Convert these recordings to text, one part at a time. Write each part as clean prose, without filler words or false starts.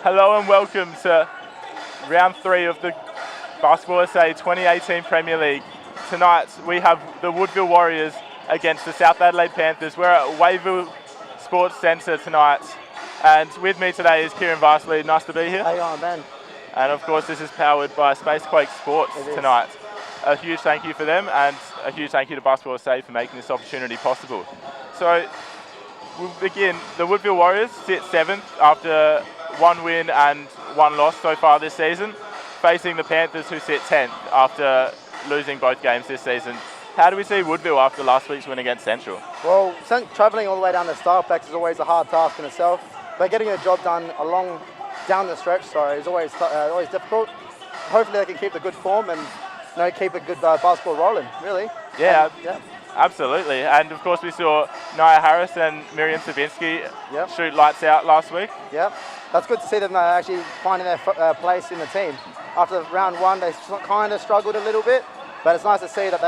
Hello and welcome to round 3 of the Basketball SA 2018 Premier League. Tonight we have the Woodville Warriors against the South Adelaide Panthers. We're at Woodville Sports Centre tonight, and with me today is Kieran Varsley. Nice to be here. How you going, Ben? And of course this is powered by Spacequake Sports tonight. A huge thank you for them, and a huge thank you to Basketball SA for making this opportunity possible. So we'll begin. The Woodville Warriors sit 7th after 1 win and 1 loss so far this season, facing the Panthers who sit 10th after losing both games this season. How do we see Woodville after last week's win against Central? Well, travelling all the way down to Starplex is always a hard task in itself, but getting the job done down the stretch, is always difficult. Hopefully they can keep the good form and keep a good basketball rolling, really. Yeah. Absolutely, and of course we saw Nia Harris and Miriam Savinsky shoot lights out last week. Yep, that's good to see them actually finding their place in the team. After round 1 they kind of struggled a little bit, but it's nice to see that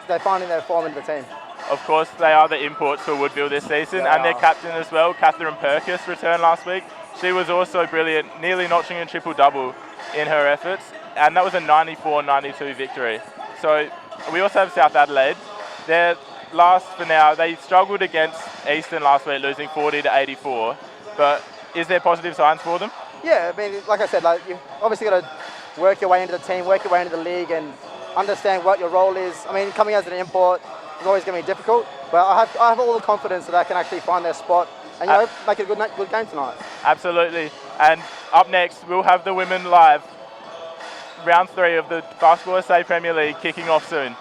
they're finding their form in the team. Of course they are the imports for Woodville this season, and their captain as well, Catherine Perkis, returned last week. She was also brilliant, nearly notching a triple-double in her efforts, and that was a 94-92 victory. So we also have South Adelaide. They're last for now. They struggled against Eastern last week, losing 40-84. But is there positive signs for them? Yeah, I mean, like I said, you've obviously got to work your way into the team, work your way into the league, and understand what your role is. I mean, coming as an import is always going to be difficult, but I have all the confidence that I can actually find their spot and make it a good game tonight. Absolutely. And up next, we'll have the women live. Round 3 of the Basketball SA Premier League kicking off soon.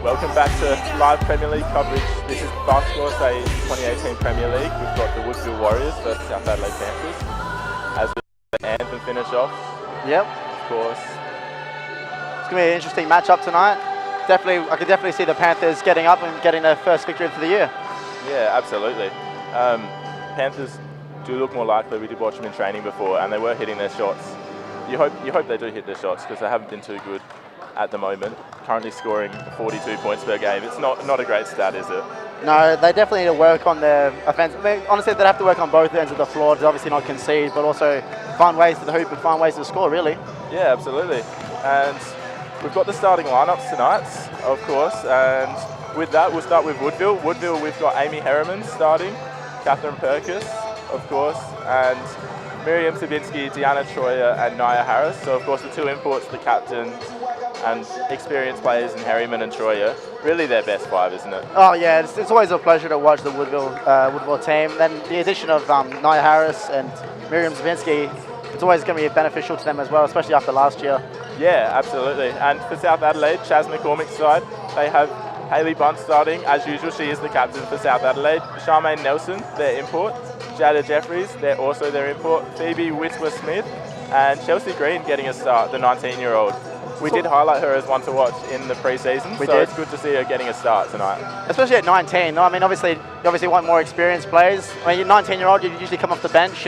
Welcome back to live Premier League coverage. This is Basketball SA 2018 Premier League. We've got the Woodville Warriors versus South Adelaide Panthers. As the anthem finish off. Yep. Of course. It's going to be an interesting matchup tonight. I can definitely see the Panthers getting up and getting their first victory for the year. Yeah, absolutely. Panthers do look more likely. We did watch them in training before, and they were hitting their shots. You hope they do hit their shots, because they haven't been too good at the moment. Currently scoring 42 points per game. It's not a great stat, is it? No, they definitely need to work on their offense. I mean, honestly, they'd have to work on both ends of the floor to obviously not concede, but also find ways to the hoop and find ways to score, really. Yeah, absolutely. And we've got the starting lineups tonight, of course, and with that, we'll start with Woodville. Woodville, we've got Amy Herriman starting, Catherine Perkis, of course, and Miriam Savinsky, Deanna Troyer, and Nia Harris. So, of course, the 2 imports, the captain, and experienced players in Herriman and Troyer. Really their best 5, isn't it? Oh yeah, it's always a pleasure to watch the Woodville team. Then the addition of Nia Harris and Miriam Savinsky, it's always going to be beneficial to them as well, especially after last year. Yeah, absolutely. And for South Adelaide, Chaz McCormick's side, they have Hayley Bunt starting. As usual, she is the captain for South Adelaide. Charmaine Nelson, their import. Jada Jeffries, they're also their import. Phoebe Whitwer-Smith, and Chelsea Green getting a start, the 19-year-old. We did highlight her as one to watch in the pre-season, it's good to see her getting a start tonight. Especially at 19. I mean, obviously want more experienced players. I mean, you're 19-year-old, you usually come off the bench,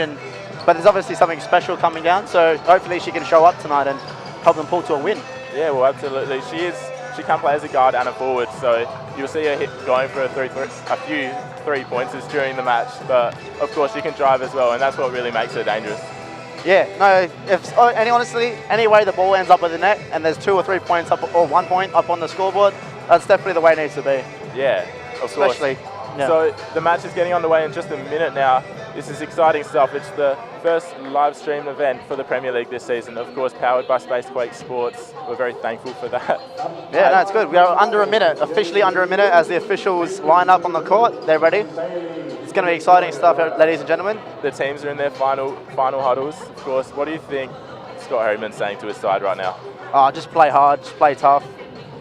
but there's obviously something special coming down, so hopefully she can show up tonight and help them pull to a win. Yeah, well, absolutely. She can play as a guard and a forward, so you'll see her going for a few three-pointers during the match, but of course she can drive as well, and that's what really makes her dangerous. Yeah, no, honestly, any way the ball ends up with the net and there's 2 or 3 points up or 1 point up on the scoreboard, that's definitely the way it needs to be. Yeah, Of course. Especially. Yeah. So the match is getting underway in just a minute now. This is exciting stuff. It's the first live stream event for the Premier League this season, of course, powered by Spacequake Sports. We're very thankful for that. Yeah, no, it's good. We are under a minute, officially under a minute, as the officials line up on the court. They're ready. It's going to be exciting stuff, ladies and gentlemen. The teams are in their final huddles, of course. What do you think Scott Harriman's saying to his side right now? Just play hard, just play tough.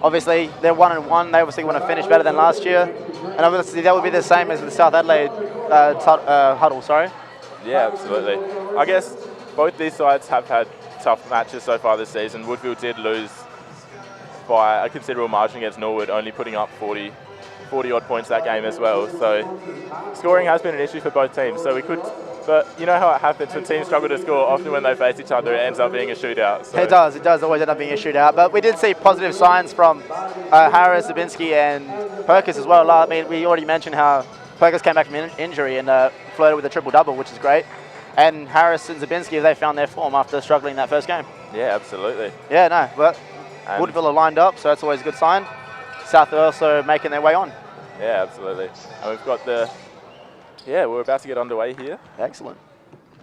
Obviously, they're 1-1. They obviously want to finish better than last year. And obviously, that would be the same as the South Adelaide huddle, sorry. Yeah, absolutely. I guess both these sides have had tough matches so far this season. Woodville did lose by a considerable margin against Norwood, only putting up 40 odd points that game as well. So scoring has been an issue for both teams. So we could, but you know how it happens when teams struggle to score. Often when they face each other, it ends up being a shootout. So. It does always end up being a shootout. But we did see positive signs from Harris, Zabinski, and Perkis as well. I mean, we already mentioned how Perkis came back from injury and flirted with a triple-double, which is great. And Harris and Zabinski, they found their form after struggling that first game. Yeah, absolutely. Yeah, no, but Woodville are lined up, so that's always a good sign. South are also making their way on. Yeah, absolutely. And we've got we're about to get underway here. Excellent.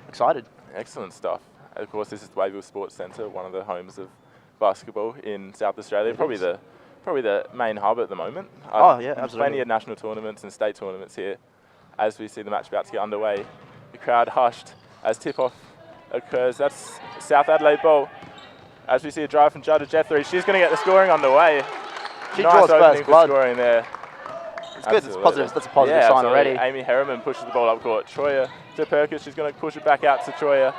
Excited. Excellent stuff. And of course, this is the Woodville Sports Centre, one of the homes of basketball in South Australia. Probably the main hub at the moment. Oh, yeah, absolutely. Plenty of national tournaments and state tournaments here. As we see the match about to get underway, the crowd hushed as tip-off occurs. That's South Adelaide ball. As we see a drive from Jada Jeffrey, she's going to get the scoring underway. She nice draws opening first for blood. Scoring there. It's good. It's positive. That's a positive sign already. Amy Harriman pushes the ball up court. Troya to Perkis. She's going to push it back out to Troya.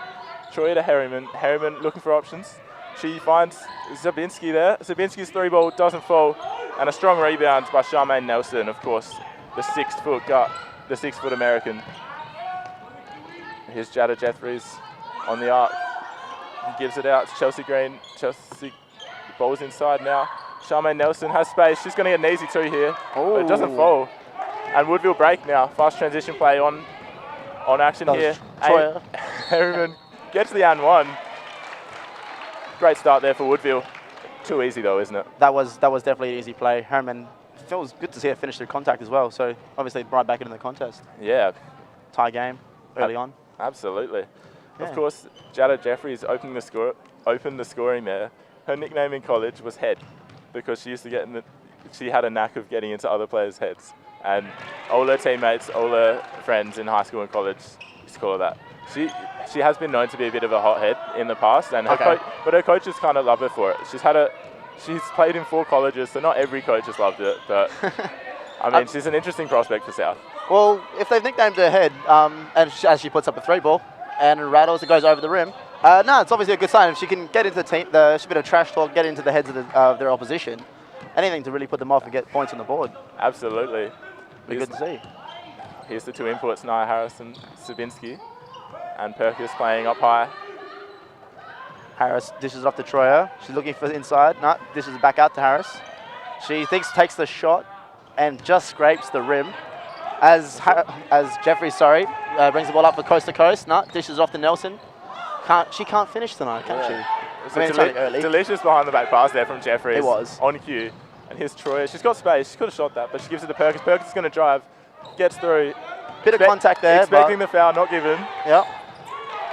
Troya to Harriman. Harriman looking for options. She finds Zabinski there. Zabinski's three ball doesn't fall. And a strong rebound by Charmaine Nelson, of course, the 6 foot gut, the 6 foot American. Here's Jada Jeffries on the arc. He gives it out to Chelsea Green. Chelsea, the ball's inside now. Charmaine Nelson has space. She's going to get an easy two here, but it doesn't fall. And Woodville break now. Fast transition play on action here. Harriman gets the and one. Great start there for Woodville. Too easy though, isn't it? That was definitely an easy play. Harriman, it feels good to see her finish through contact as well. So obviously right back into the contest. Yeah. Tie game early on. Absolutely. Yeah. Of course, Jada Jeffries opened the scoring there. Her nickname in college was Head, because she used to she had a knack of getting into other players' heads. And all her teammates, all her friends in high school and college used to call her that. She has been known to be a bit of a hothead in the past, and but her coaches kind of love her for it. She's played in 4 colleges, so not every coach has loved it, but I mean, she's an interesting prospect for South. Well, if they've nicknamed her Head, and as she puts up a 3 ball and rattles, it goes over the rim, no, it's obviously a good sign. If she can get into the team, a bit of trash talk, get into the heads of their opposition, anything to really put them off and get points on the board. Absolutely. Be good to see. Here's the 2 imports, Nia Harris and Sabinski. And Perkis playing up high. Harris dishes it off to Troya. She's looking for the inside. No, dishes it back out to Harris. She takes the shot and just scrapes the rim. As Jeffrey, brings the ball up for coast to coast. No, dishes it off to Nelson. She can't finish tonight, can she? It's early. Delicious behind the back pass there from Jeffries. It was. On cue. And here's Troya. She's got space. She could have shot that, but she gives it to Perkis. Perkis is going to drive. Gets through. Bit of contact there. Expecting the foul, not given. Yep.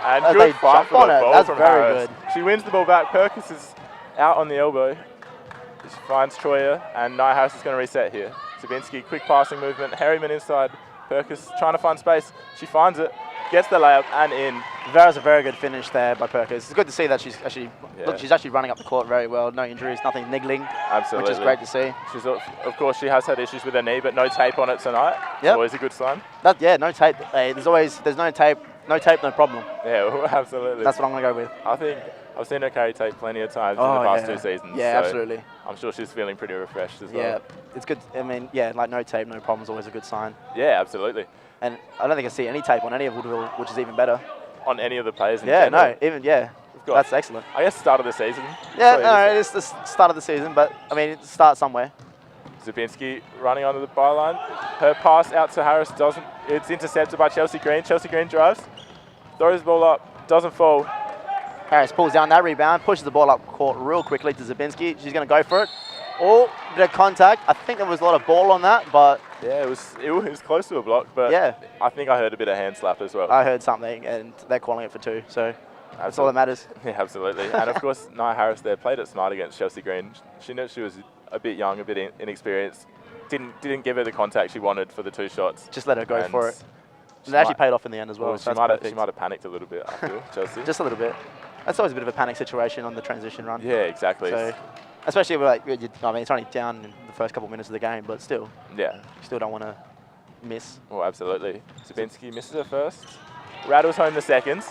And good fight for the ball That's from very Harris. good. She wins the ball back. Perkis is out on the elbow. She finds Troya, and Nia Harris is going to reset here. Zabinski, quick passing movement. Harriman inside. Perkis trying to find space. She finds it, gets the layup, and in. That was a very good finish there by Perkis. It's good to see that she's actually running up the court very well. No injuries, nothing niggling. Absolutely. Which is great to see. Of course, she has had issues with her knee, but no tape on it tonight. Yep. Always a good sign. No tape. Hey, there's no tape. No tape, no problem. Yeah, well, absolutely. That's what I'm going to go with. I think I've seen her carry tape plenty of times in the past 2 seasons. Yeah, so absolutely. I'm sure she's feeling pretty refreshed as well. Yeah, it's good. I mean, like no tape, no problem is always a good sign. Yeah, absolutely. And I don't think I see any tape on any of Woodville, which is even better. On any of the players in general? That's excellent. I guess start of the season. Yeah, no, it is the start of the season, but I mean, it starts somewhere. Zabinski running onto the byline. Her pass out to Harris it's intercepted by Chelsea Green. Chelsea Green drives, throws the ball up, doesn't fall. Harris pulls down that rebound, pushes the ball up court real quickly to Zabinski. She's going to go for it. Oh, bit of contact. I think there was a lot of ball on that, but Yeah, it was close to a block, but Yeah. I think I heard a bit of hand slap as well. I heard something, and they're calling it for 2, so that's all that matters. Yeah, absolutely. And of course, Nia Harris there played it smart against Chelsea Green. She knew she was a bit young, a bit inexperienced. Didn't give her the contact she wanted for the 2 shots. Just let her go for it. It actually paid off in the end as well. Well, so she might have panicked a little bit after Chelsea. Just a little bit. That's always a bit of a panic situation on the transition run. Yeah, exactly. So, especially with it's only down in the first couple of minutes of the game, but still. Yeah. You still don't want to miss. Oh, absolutely. Zabinski misses her first, rattles home the second,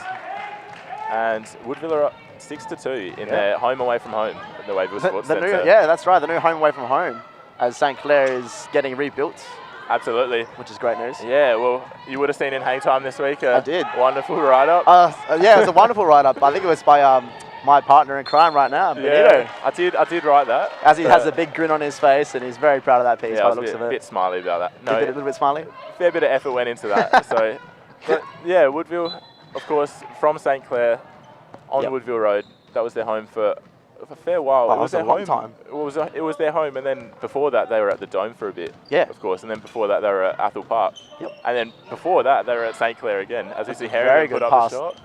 and Woodville are up 6-2 in their home away from home in the Woodville Sports Centre. Yeah, that's right. The new home away from home, as St Clair is getting rebuilt. Absolutely. Which is great news. Yeah, well, you would have seen in hang time this week. I did. Wonderful write-up. Yeah, it was a wonderful write-up. I think it was by my partner in crime right now, Benito. Yeah, I did write that. As he has a big grin on his face, and he's very proud of that piece by the looks of it. A bit smiley about that. No, a little bit smiley? Fair bit of effort went into that. So, but yeah, Woodville, of course, from St Clair on Woodville Road. That was their home for a fair while. Oh, it was their home. Time. It was their home, and then before that they were at the Dome for a bit. Yeah. Of course, and then before that they were at Athol Park. Yep. And then before that they were at St Clair again. As we see Harry put up the shot.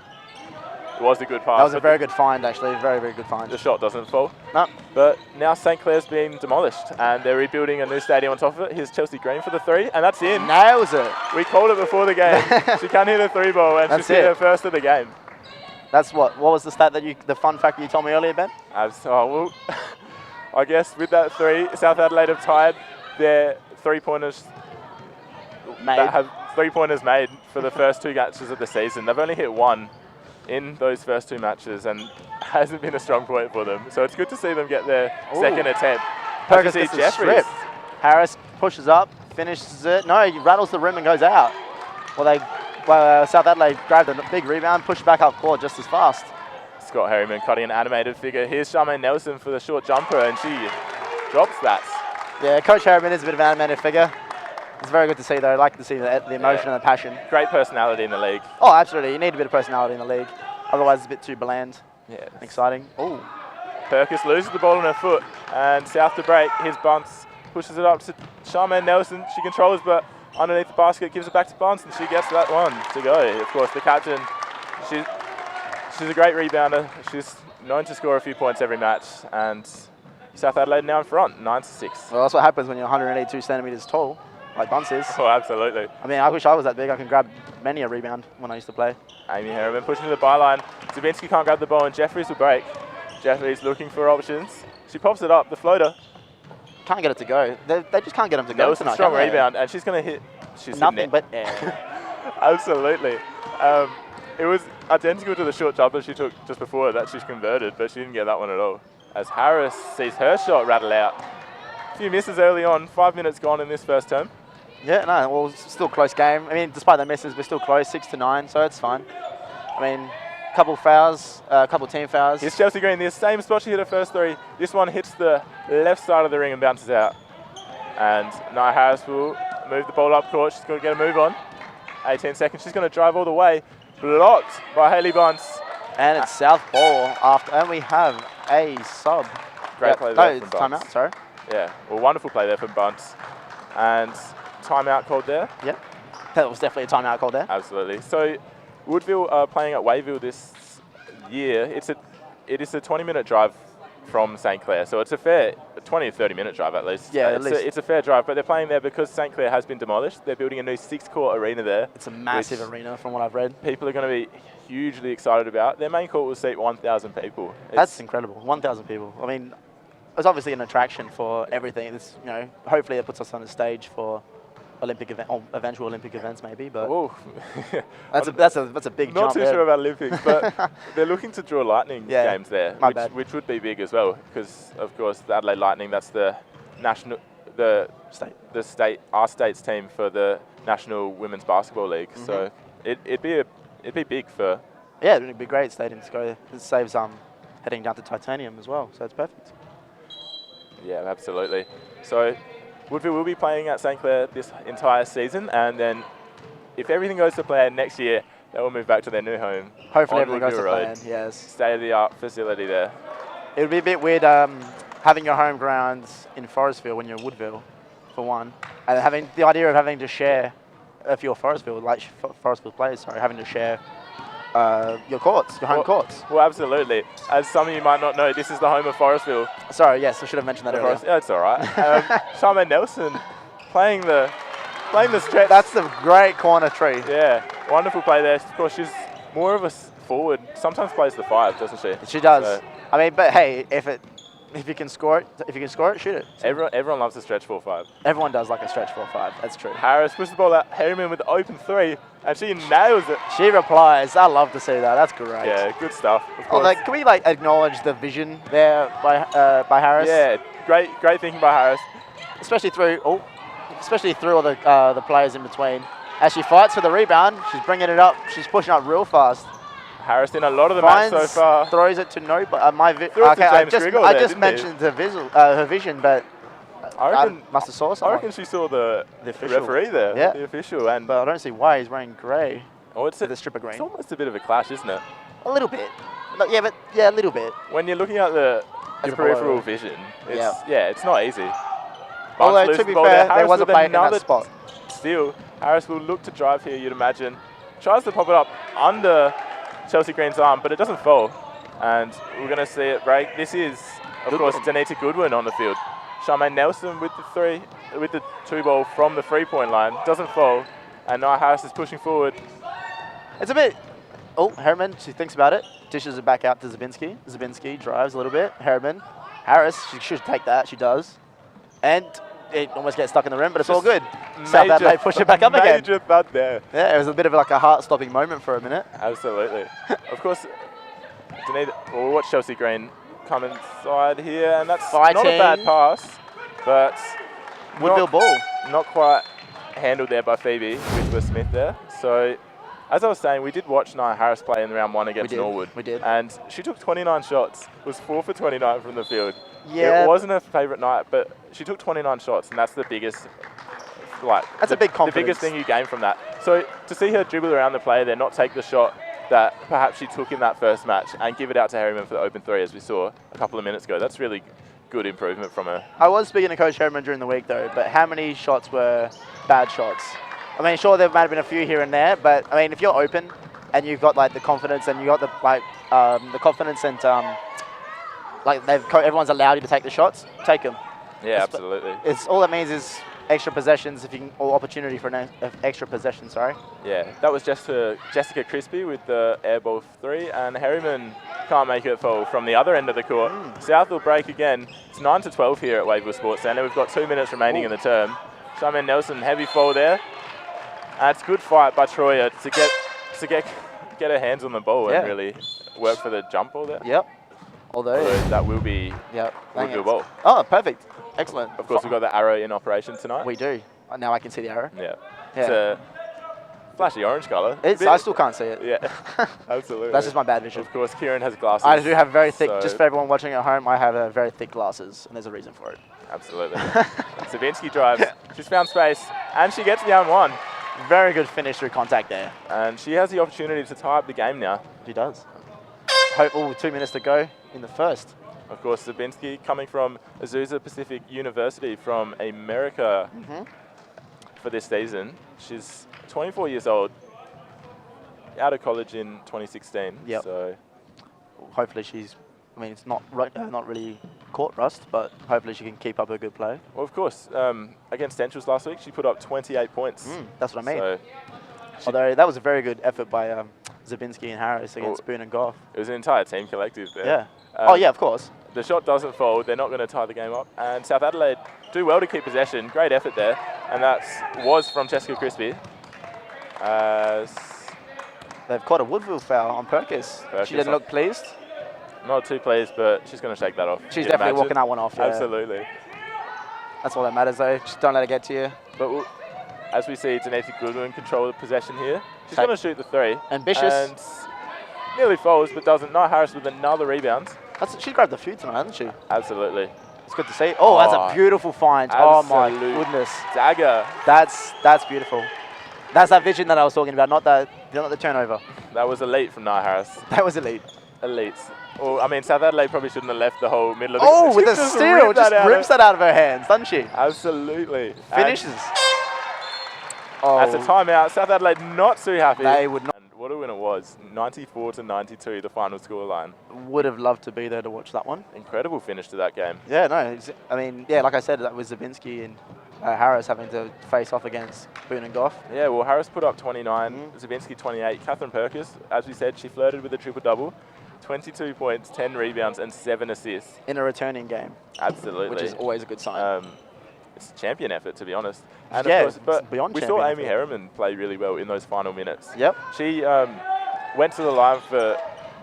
It was a good pass. That was a very good find, actually. Very, very good find. The shot doesn't fall. No. But now St Clair's been demolished, and they're rebuilding a new stadium on top of it. Here's Chelsea Green for the 3, and that's in. Nails it. We called it before the game. She can't hit a 3 ball, and she's hit her first of the game. That's what was the stat the fun fact you told me earlier, Ben? Well, I guess with that 3, South Adelaide have tied their 3-pointers made for the first 2 matches of the season. They've only hit 1 in those first 2 matches, and hasn't been a strong point for them. So it's good to see them get their second attempt. Perkins gets a strip. Harris pushes up, finishes it. No, he rattles the rim and goes out. South Adelaide grabbed a big rebound, pushed back up court just as fast. Scott Harriman cutting an animated figure. Here's Charmaine Nelson for the short jumper, and she drops that. Yeah, Coach Harriman is a bit of an animated figure. It's very good to see, though. I like to see the emotion and the passion. Great personality in the league. Oh, absolutely. You need a bit of personality in the league. Otherwise, it's a bit too bland. Yeah. Exciting. Oh. Perkins loses the ball on her foot, and South to break. Here's Bunce, pushes it up to Charmaine Nelson. She controls, but underneath the basket, gives it back to Bunce, and she gets that one to go. Of course, the captain, she's a great rebounder. She's known to score a few points every match, and South Adelaide now in front, 9-6. Well, that's what happens when you're 182 centimetres tall, like Bunce is. Oh, absolutely. I mean, I wish I was that big. I can grab many a rebound when I used to play. Amy Harriman pushing to the byline. Zabinski can't grab the ball, and Jeffries will break. Jeffries looking for options. She pops it up, the floater. Can't get it to go. They just can't get them to go. That was a strong rebound, and she's going to hit. She's nothing but air. Absolutely. It was identical to the short jumper she took just before that she's converted, but she didn't get that one at all. As Harris sees her shot rattle out. A few misses early on, 5 minutes gone in this first term. Yeah, no, well, it's still a close game. I mean, despite the misses, we're still close, 6-9, so it's fine. I mean, a couple fouls, a couple team fouls. Here's Chelsea Green, the same spot she hit her first 3. This one hits the left side of the ring and bounces out. And Nia Harris will move the ball up court. She's got to get a move on. 18 seconds. She's going to drive all the way. Blocked by Hayley Bunce. And it's South ball after, and we have a sub. Great play there from Bunce. Timeout, sorry. Yeah, well, wonderful play there from Bunce. And timeout called there. Yep, that was definitely a timeout called there. Absolutely. So Woodville are playing at Wayville this year. It is a 20-minute drive from St Clair, so it's a fair 20 to 30-minute drive at least. Yeah, it's a fair drive, but they're playing there because St Clair has been demolished. They're building a new 6-court arena there. It's a massive arena from what I've read. People are going to be hugely excited about. Their main court will seat 1,000 people. That's incredible, 1,000 people. I mean, it's obviously an attraction for everything. It's, hopefully it puts us on a stage for Olympic event, or eventual Olympic events maybe, but that's a big jump. Not too sure about Olympics, but they're looking to draw Lightning games there, which would be big as well, because of course the Adelaide Lightning, that's the national, our state's team for the National Women's Basketball League. Mm-hmm. So it'd be big for. Yeah, it'd be great stadium to go. It saves heading down to Titanium as well, so it's perfect. Yeah, absolutely. So Woodville will be playing at St Clair this entire season, and then if everything goes to plan next year, they will move back to their new home. Hopefully everything goes to plan, yes. State-of-the-art facility there. It would be a bit weird having your home grounds in Forestville when you're in Woodville. for one, and having the idea of having to share, if you're Forestville, like Forestville players, sorry, having to share your courts, your home courts. Well, absolutely. As some of you might not know, this is the home of Forestville. Sorry, yes, I should have mentioned that earlier. Yeah, it's all right. Charmaine Nelson playing the stretch. That's the great corner tree. Yeah, wonderful play there. Of course, she's more of a forward. Sometimes plays the 5, doesn't she? She does. So, I mean, but hey, if you can score it, shoot it. everyone loves a stretch 4-5. Everyone does like a stretch 4-5. That's true. Harris pushes the ball out. Harriman with the open 3, and she nails it. She replies. I love to see that. That's great. Yeah, good stuff. Of course. Although, can we acknowledge the vision there by Harris? Yeah, great thinking by Harris. Especially through all the players in between. As she fights for the rebound, she's bringing it up. She's pushing up real fast. Harris in a lot of the match so far. Throws it to no, but I just mentioned her vision, but I must have saw something. I reckon she saw the referee there, the official, but I don't see why he's wearing grey. Oh, it's a strip of green. It's almost a bit of a clash, isn't it? A little bit. A little bit. When you're looking at the peripheral vision, it's not easy. Although, to be fair, there was a play in that spot. Still, Harris will look to drive here, you'd imagine. Tries to pop it up under Chelsea Green's arm, but it doesn't fall. And we're going to see it break. This is, of course, Danita Goodwin on the field. Charmaine Nelson with the 2-ball from the 3-point line. Doesn't fall. And Nia Harris is pushing forward. It's a bit... Oh, Harriman, she thinks about it. Dishes it back out to Zabinski. Zabinski drives a little bit. Harris, she should take that. She does. And it almost gets stuck in the rim, but it's all good. South Adelaide push it back up again. Major thud there. Yeah, it was a bit of like a heart-stopping moment for a minute. Absolutely. Of course, we'll watch Chelsea Green come inside here, and that's not a bad pass, but Woodville ball. Not quite handled there by Phoebe Whitworth-Smith there. So, as I was saying, we did watch Nia Harris play in round 1 against Norwood. We did. And she took 29 shots, was 4 for 29 from the field. Yeah. It wasn't her favourite night, but she took 29 shots, and that's the biggest, that's a big confidence. The biggest thing you gain from that. So to see her dribble around the player there, not take the shot that perhaps she took in that first match, and give it out to Harriman for the open 3, as we saw a couple of minutes ago, that's really good improvement from her. I was speaking to Coach Harriman during the week, though, but how many shots were bad shots? I mean, sure, there might have been a few here and there, but I mean, if you're open and you've got the confidence and you got the confidence and everyone's allowed you to take the shots, take them. Yeah, absolutely. It's all that means is extra possessions, or opportunity for an extra possession. Sorry. Yeah, that was just to Jessica Crispy with the airball 3, and Harriman can't make it fall from the other end of the court. South will break again. It's 9-12 here at Woodville Sports Centre. We've got 2 minutes remaining in the term. Charmaine Nelson, heavy fall there. And it's a good fight by Troya to get her hands on the ball and really work for the jump ball there. Yep. Although that will be Woodville ball. Oh, perfect. Excellent. Of course, we've got the arrow in operation tonight. We do. Now I can see the arrow. Yeah. It's a flashy orange colour. I still can't see it. Yeah, absolutely. That's just my bad vision. Of course, Kieran has glasses. I do have very thick, just for everyone watching at home, I have very thick glasses, and there's a reason for it. Absolutely. Savinsky drives. She's found space, and she gets the un-1. Very good finish through contact there. And she has the opportunity to tie up the game now. She does. Hopeful with 2 minutes to go in the first. Of course, Zabinski coming from Azusa Pacific University from America for this season. She's 24 years old, out of college in 2016. Yep. So hopefully it's not really court rust, but hopefully she can keep up a good play. Well, of course, against Centrals last week, she put up 28 points. That's what I mean. So although that was a very good effort by Zabinski and Harris against Boone and Goff. It was an entire team collective there. Yeah. Of course. The shot doesn't fall. They're not going to tie the game up. And South Adelaide do well to keep possession. Great effort there. And that was from Jessica Crispy. They've caught a Woodville foul on Perkis. She didn't look pleased. Not too pleased, but she's going to shake that off. She's definitely walking that one off. Yeah. Absolutely. That's all that matters, though. Just don't let it get to you. But as we see, Danita Goodwin control the possession here. She's going to shoot the 3. Ambitious. And nearly falls, but doesn't. Nia Harris with another rebound. She grabbed the few tonight, hasn't she? Absolutely. It's good to see. Oh, that's a beautiful find. Oh, my goodness. Dagger. That's beautiful. That's that vision that I was talking about, not the turnover. That was elite from Nia Harris. That was elite. elites. Well, I mean, South Adelaide probably shouldn't have left the whole middle of the Oh, with a steal, just rips that out of her hands, doesn't she? Absolutely. Finishes. That's a timeout. South Adelaide not too happy. They would not. And what a win it was. 94-92, the final scoreline. Would have loved to be there to watch that one. Incredible finish to that game. Yeah, no, I mean, yeah, like I said, that was Zabinski and Harris having to face off against Boone and Goff. Yeah, well, Harris put up 29, Zabinski 28. Catherine Perkis, as we said, she flirted with a triple-double. 22 points, 10 rebounds, and 7 assists. In a returning game. Absolutely. Which is always a good sign. It's a champion effort, to be honest. And yeah, of course, but we saw Amy effort. Harriman play really well in those final minutes. Yep. She went to the line for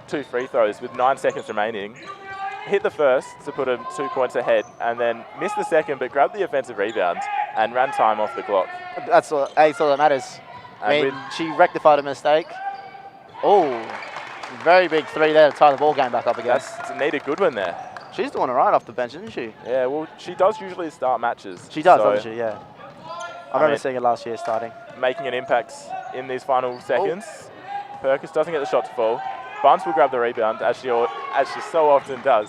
2 free throws with 9 seconds remaining, hit the first to put them 2 points ahead, and then missed the second, but grabbed the offensive rebound and ran time off the clock. That's all that matters. I mean, she rectified a mistake. Oh, very big 3 there to tie the ball game back up again. That's Anita Goodwin there. She's doing all right off the bench, isn't she? Yeah, well, she does usually start matches. She does, doesn't she? Yeah. I remember seeing her last year starting. Making an impact in these final seconds. Perkis doesn't get the shot to fall. Bunce will grab the rebound, as she so often does.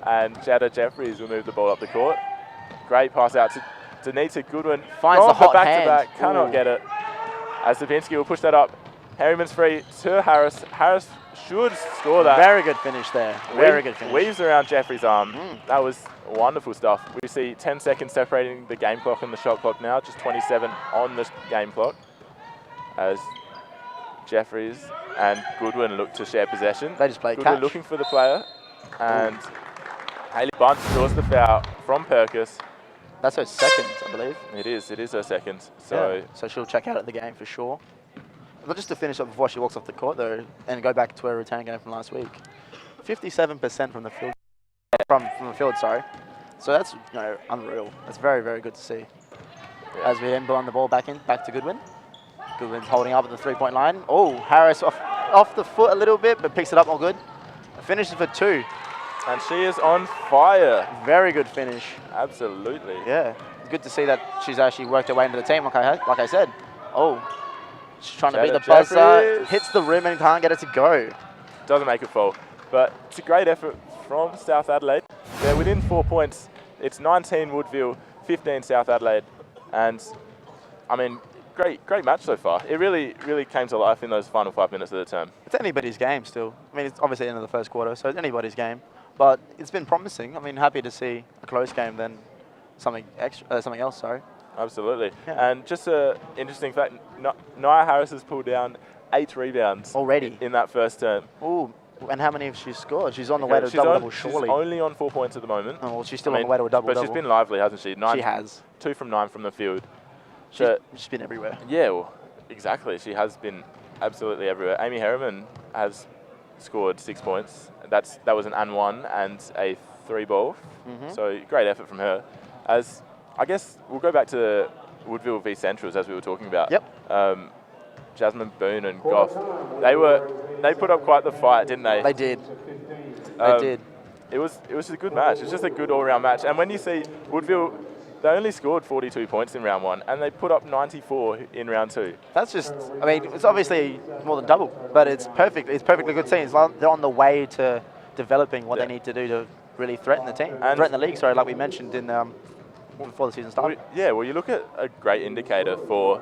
And Jada Jeffries will move the ball up the court. Great pass out to Anita Goodwin. Finds the hot back-to-back, cannot get it. As Zabinski will push that up. Harriman's free to Harris. Harris should score that. Very good finish there. Very good finish. Weaves around Jeffrey's arm. That was wonderful stuff. We see 10 seconds separating the game clock and the shot clock now. Just 27 on the game clock. As Jeffries and Goodwin look to share possession. They just play Goodwin catch. looking for the player. And Hayley Bunch draws the foul from Perkis. That's her second, I believe. It is her second. So, yeah. So she'll check out at the game for sure. But just to finish up before she walks off the court, though, and go back to her return game from last week, 57% from the field. From the field, sorry. So that's unreal. That's very, very good to see. Yeah. As we then run the ball back to Goodwin. Goodwin's holding up at the 3-point line. Oh, Harris off the foot a little bit, but picks it up all good. Finishes for 2. And she is on fire. Very good finish. Absolutely. Yeah, it's good to see that she's actually worked her way into the team, like I said. Oh. She's trying to beat the buzzer, hits the rim and can't get it to go. Doesn't make it fall. But it's a great effort from South Adelaide. They're within 4 points. It's 19 Woodville, 15 South Adelaide. And, I mean, great match so far. It really, really came to life in those final 5 minutes of the term. It's anybody's game still. I mean, it's obviously the end of the first quarter, so it's anybody's game. But it's been promising. I mean, happy to see a close game than something else, sorry. Absolutely. Yeah. And just an interesting fact, Nia Harris has pulled down 8 rebounds already in that first term. Ooh, and how many have she scored? She's on the way to a double-double, surely. She's only on 4 points at the moment. Oh, well, she's still on the way to a double-double. But she's been lively, hasn't she? She has. 2 from 9 from the field. She's been everywhere. Yeah, well, exactly. She has been absolutely everywhere. Amy Harriman has scored 6 points. That was an and 1 and a 3 ball. So great effort from her. As I guess we'll go back to Woodville v Centrals as we were talking about. Yep. Jasmine Boone and Goff. They put up quite the fight, didn't they? They did. They did. It was a good match. It's just a good all-round match. And when you see Woodville, they only scored 42 points in round 1, and they put up 94 in round 2. That's just, I mean, it's obviously more than double, but it's perfect. It's perfectly good teams. They're on the way to developing what they need to do to really threaten the team, threaten the league. Sorry, like we mentioned in before the season started. Well, you look at a great indicator for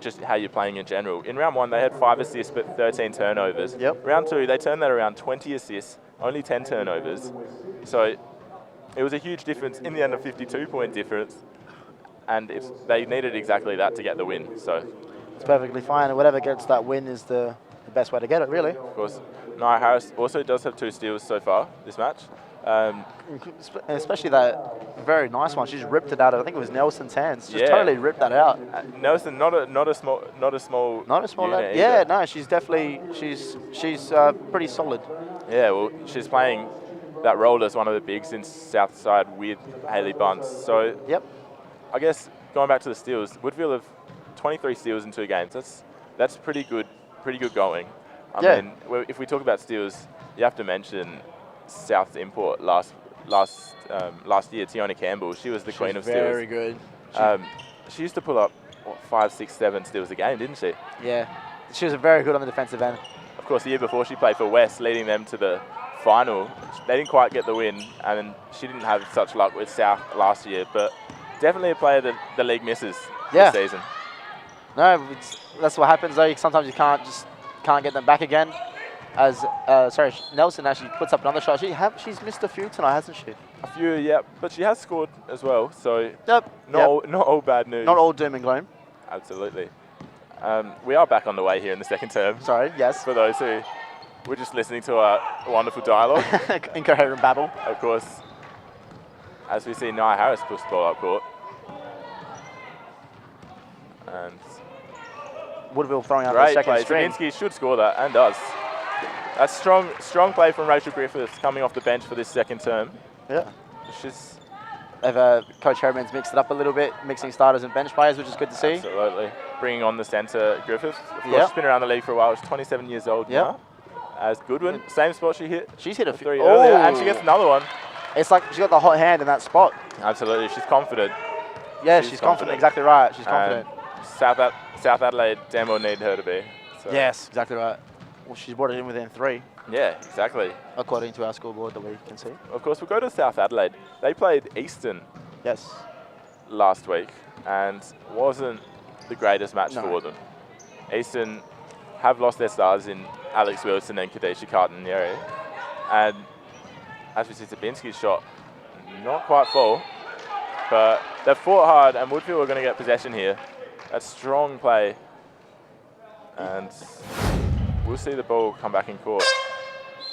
just how you're playing in general. In round 1, they had 5 assists but 13 turnovers. Yep. Round 2, they turned that around, 20 assists, only 10 turnovers. So it was a huge difference. In the end, a 52-point difference, and they needed exactly that to get the win. So it's perfectly fine, and whatever gets that win is the best way to get it, really. Of course. Nia Harris also does have 2 steals so far this match. Especially that very nice one. She's ripped it out of, I think it was Nelson's hands. Just totally ripped that out. Nelson, not a small lad. Yeah, no, she's definitely she's pretty solid. Yeah, well, she's playing that role as one of the bigs in Southside with Hayley Bunce. So yep. I guess going back to the steals, Woodville have 23 steals in 2 games. That's pretty good going. I mean, if we talk about steals, you have to mention South's import last year, Tiona Campbell. She was the queen of steals. Very good. She used to pull up 5, 6, 7 steals a game, didn't she? Yeah, she was very good on the defensive end. Of course, the year before she played for West, leading them to the final. They didn't quite get the win, and she didn't have such luck with South last year, but definitely a player that the league misses this season. No, that's what happens though. Sometimes you can't get them back again. As Nelson actually puts up another shot. She's missed a few tonight, hasn't she? A few, yeah, but she has scored as well. So not all bad news. Not all doom and gloom. Absolutely. We are back on the way here in the second term. Sorry, yes. For those who were just listening to our wonderful dialogue. Incoherent babble. Of course, as we see Nia Harris push the ball up court. And Woodville throwing out the second string. Zabinski should score that, and does. That's strong play from Rachel Griffiths coming off the bench for this second term. Yeah. Coach Harriman's mixed it up a little bit, mixing starters and bench players, which is good to see. Absolutely. Bringing on the centre, Griffiths. Of course, she's been around the league for a while. She's 27 years old now. As Goodwin, same spot she hit. She's hit a few earlier, and she gets another one. It's like she's got the hot hand in that spot. Absolutely. She's confident. Yeah, she's confident. Exactly right. She's confident. South Adelaide damn well need her to be. So. Yes, exactly right. Well, she's brought it in within 3. Yeah, exactly. According to our scoreboard that we can see. Of course, we'll go to South Adelaide. They played Eastern last week and wasn't the greatest match for them. Eastern have lost their stars in Alex Wilson and Kadesha Carton-Neri. And as we see, Zabinski's shot, not quite full, but they've fought hard and Woodville are going to get possession here. A strong play. And we'll see the ball come back in court.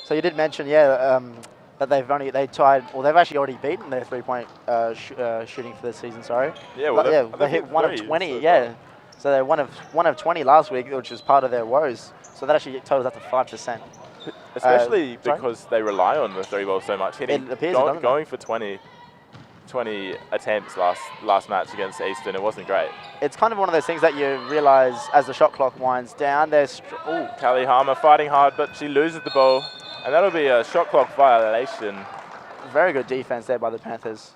So you did mention, that they've actually already beaten their 3-point shooting for this season. Sorry. Yeah, well, they hit 1 of 20. So they're one of 20 last week, which was part of their woes. So that actually totals up to 5%. Especially because they rely on the 3 ball so much, going for 20 attempts last match against Eastern. It wasn't great. It's kind of one of those things that you realise as the shot clock winds down. Callie Harmer fighting hard, but she loses the ball, and that'll be a shot clock violation. Very good defense there by the Panthers.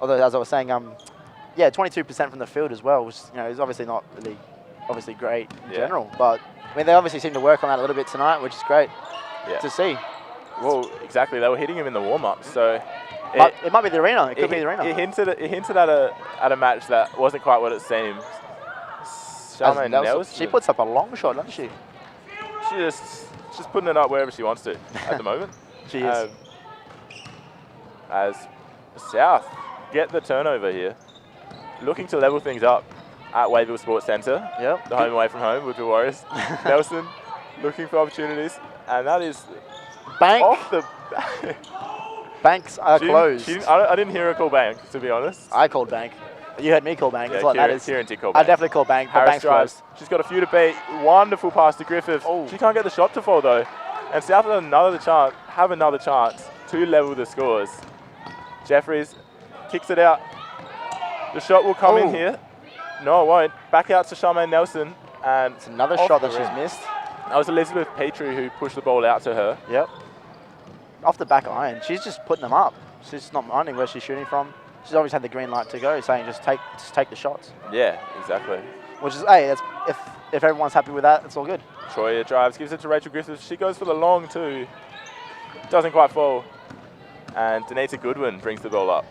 Although, as I was saying, 22% from the field as well, which is obviously not really great in general. But I mean, they obviously seem to work on that a little bit tonight, which is great to see. Well, exactly. They were hitting him in the warm-up, so. It might be the arena. It could be the arena. It hinted at a match that wasn't quite what it seemed. She puts up a long shot, doesn't she? She's putting it up wherever she wants to at the moment. She is. As South get the turnover here, looking to level things up at Woodville Sports Centre. Yep. The home away from home, Woodville Warriors. Nelson looking for opportunities, and that is bank off the. Banks are closed. I didn't hear her call bank, to be honest. I called bank. You heard me call bank. That's what that is. Kieran did call bank. I definitely called bank, but bank's closed. She's got a few to beat. Wonderful pass to Griffith. She can't get the shot to fall, though. And South have another chance to level the scores. Jeffries kicks it out. The shot will come in here. No, it won't. Back out to Charmaine Nelson. And it's another shot that she's missed. That was Elizabeth Petrie who pushed the ball out to her. Yep. Off the back iron. She's just putting them up. She's not minding where she's shooting from. She's always had the green light to go, saying just take the shots. Yeah, exactly. Which is, hey, if everyone's happy with that, it's all good. Troya drives, gives it to Rachel Griffiths. She goes for the long two. Doesn't quite fall. And Danita Goodwin brings the ball up.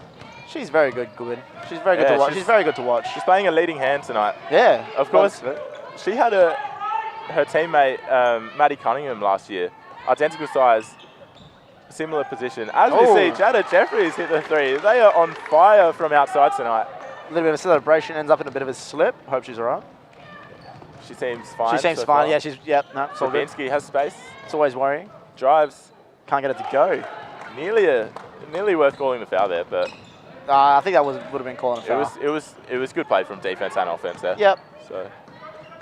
She's very good, Goodwin. She's very good to watch. She's very good to watch. She's playing a leading hand tonight. Yeah. Of course, she had her teammate, Maddie Cunningham, last year. Identical size, similar position. As we see, Jada Jeffries hit the 3. They are on fire from outside tonight. A little bit of a celebration, ends up in a bit of a slip. Hope she's all right. She seems fine. She seems fine. Yeah, it's all good. Zabinski has space. It's always worrying. Drives. Can't get it to go. Nearly worth calling the foul there, but I think that would have been calling a foul. It was good play from defense and offense there. Yep. So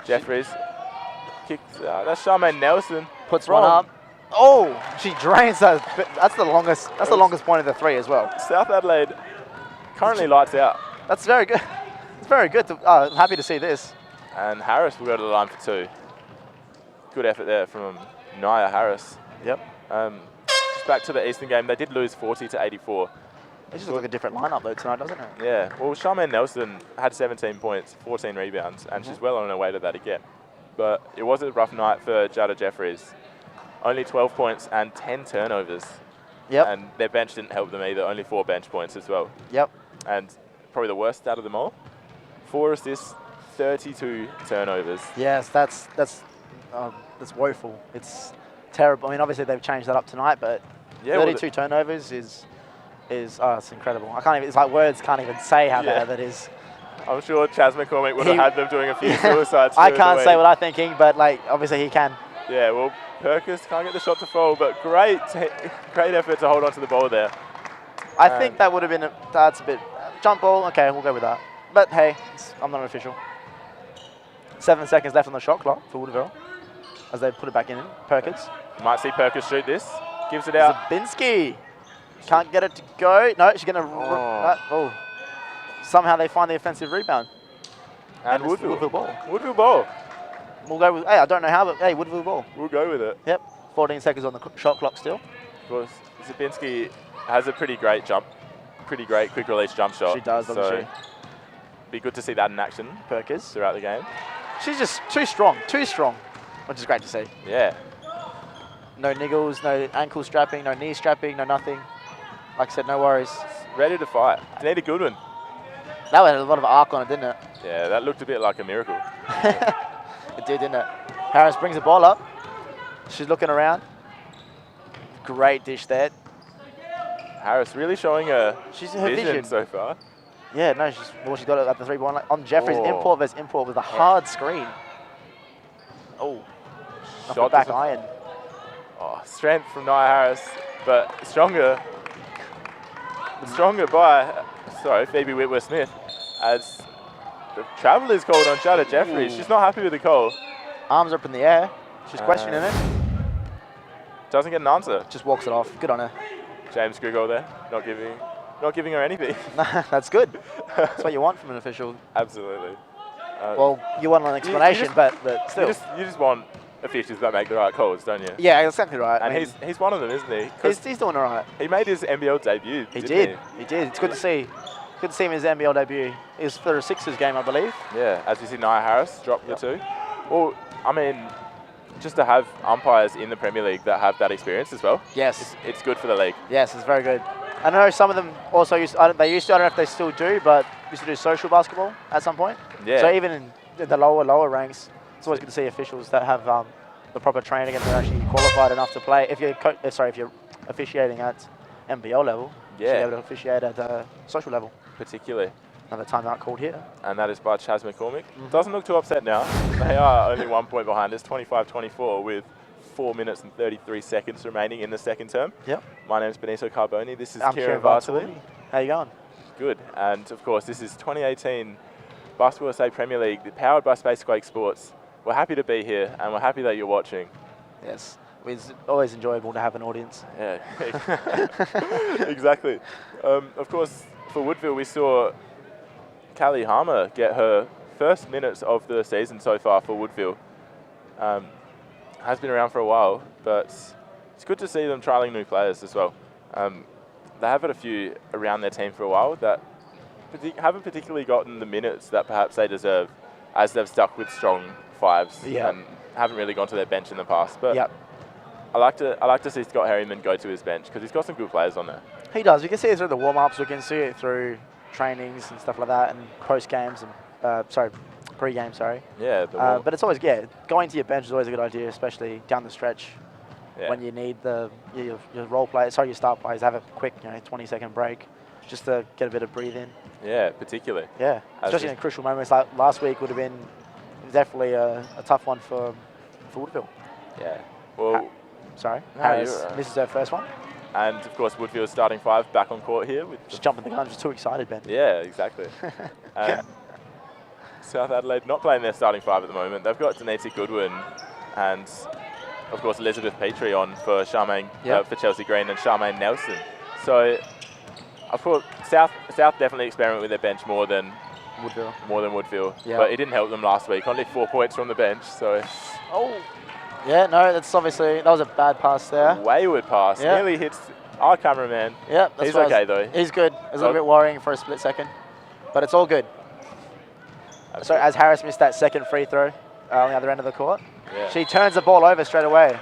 Jeffries kicks. That's Charmaine Nelson. Puts one up. Oh, she drains that. That's the longest. That's the longest point of the 3 as well. South Adelaide currently lights out. That's very good. It's very good. I'm happy to see this. And Harris will go to the line for 2. Good effort there from Nia Harris. Yep. Just back to the Eastern game, they did lose 40-84. It just looks like a different lineup though tonight, doesn't it? Yeah. Well, Charmaine Nelson had 17 points, 14 rebounds, and she's well on her way to that again. but it was a rough night for Jada Jeffries. Only 12 points and 10 turnovers. Yep. And their bench didn't help them either. Only 4 bench points as well. Yep. And probably the worst out of them all. 4 assists, 32 turnovers. Yes, that's woeful. It's terrible. I mean, obviously they've changed that up tonight, but Yeah, 32 turnovers is it's incredible. I can't even. It's like words can't even say how bad that is. I'm sure Chas McCormick would have had them doing a few suicides. I can't say what I'm thinking, but like obviously he can. Yeah, well, Perkins can't get the shot to fall, but great effort to hold on to the ball there. I think that would have been that's a bit jump ball. Okay, we'll go with that. But hey, I'm not an official. 7 seconds left on the shot clock for Woodville as they put it back in. Perkins. You might see Perkins shoot this. Gives it out. Zabinski can't get it to go. No, she's going to. Somehow they find the offensive rebound. And Woodville. Woodville ball. Woodville ball. We'll go with. Hey, I don't know how, but hey, Woodville ball. We'll go with it. Yep. 14 seconds on the shot clock still. Of course, Zabinski has a pretty great quick release jump shot. She does, doesn't she? Be good to see that in action. Perkins throughout the game. She's just too strong, which is great to see. Yeah. No niggles, no ankle strapping, no knee strapping, no nothing. Like I said, no worries. Ready to fight. They need a good one. That had a lot of arc on it, didn't it? Yeah, that looked a bit like a miracle. It did, didn't it? Harris brings the ball up. She's looking around. Great dish there. Harris really showing her vision so far. Yeah, no, she's got it at the 3-point line. On Jeffries, import versus import with a hard screen. Oh, shot back iron. Oh, strength from Nia Harris, but stronger by, Phoebe Whitworth-Smith, as the travel is called on Jada Jeffries. She's not happy with the call. Arms up in the air. She's questioning it. Doesn't get an answer. Just walks it off. Good on her. James Grigol there, not giving her anything. That's good. That's what you want from an official. Absolutely. Well, you want an explanation, but still. You just want officials that make the right calls, don't you? Yeah, that's exactly right. And he's one of them, isn't he? He's doing all right. He made his NBL debut. He did. It's good to see. Good to see him in his NBL debut. It was for a Sixers game, I believe. Yeah, as you see Nia Harris drop the 2. Well, I mean, just to have umpires in the Premier League that have that experience as well. Yes. It's good for the league. Yes, it's very good. I know some of them also I don't know if they still do, but used to do social basketball at some point. Yeah. So even in the lower ranks, it's always good to see officials that have the proper training and they're actually qualified enough to play. If you're officiating at NBL level, you should be able to officiate at social level. Particularly. Another timeout called here. And that is by Chas McCormick. Doesn't look too upset now. They are only 1 point behind us, 25-24 with 4 minutes and 33 seconds remaining in the second term. Yep. My name is Benito Carboni. This is Kieran Vartali. How you going? Good. And of course, this is 2018 Basketball SA Premier League, powered by Spacequake Sports. We're happy to be here, and we're happy that you're watching. Yes. It's always enjoyable to have an audience. Yeah, exactly. Of course, for Woodville, we saw Callie Harmer get her first minutes of the season so far for Woodville. Has been around for a while, but it's good to see them trialling new players as well. They have had a few around their team for a while that haven't particularly gotten the minutes that perhaps they deserve, as they've stuck with strong fives and haven't really gone to their bench in the past. But I like to see Scott Harriman go to his bench because he's got some good players on there. He does. You can see it through the warm-ups. We can see it through trainings and stuff like that, and post-games and pre-game. Yeah. But it's always going to your bench is always a good idea, especially down the stretch when you need your role players. Your start players have a quick 20-second break just to get a bit of breathe in. Yeah, particularly. Yeah, especially in crucial moments like last week would have been definitely a tough one for Woodville. Yeah. Well, Harris misses her first one. And of course, Woodville's starting 5 back on court here. Just jumping the gun, just too excited, Ben. Yeah, exactly. South Adelaide not playing their starting 5 at the moment. They've got Denise Goodwin and, of course, Elizabeth Petrie on for for Chelsea Green and Charmaine Nelson. So, I thought South definitely experiment with their bench more than Woodville. Yeah. But it didn't help them last week. Only 4 points from the bench. So. Oh. Yeah, no, that was a bad pass there. Wayward pass. Yeah. Nearly hits our cameraman. Yeah, he's okay though. He's good. It was a little bit worrying for a split second, but it's all good. So as Harris missed that second free throw, on the other end of the court. Yeah. She turns the ball over straight away.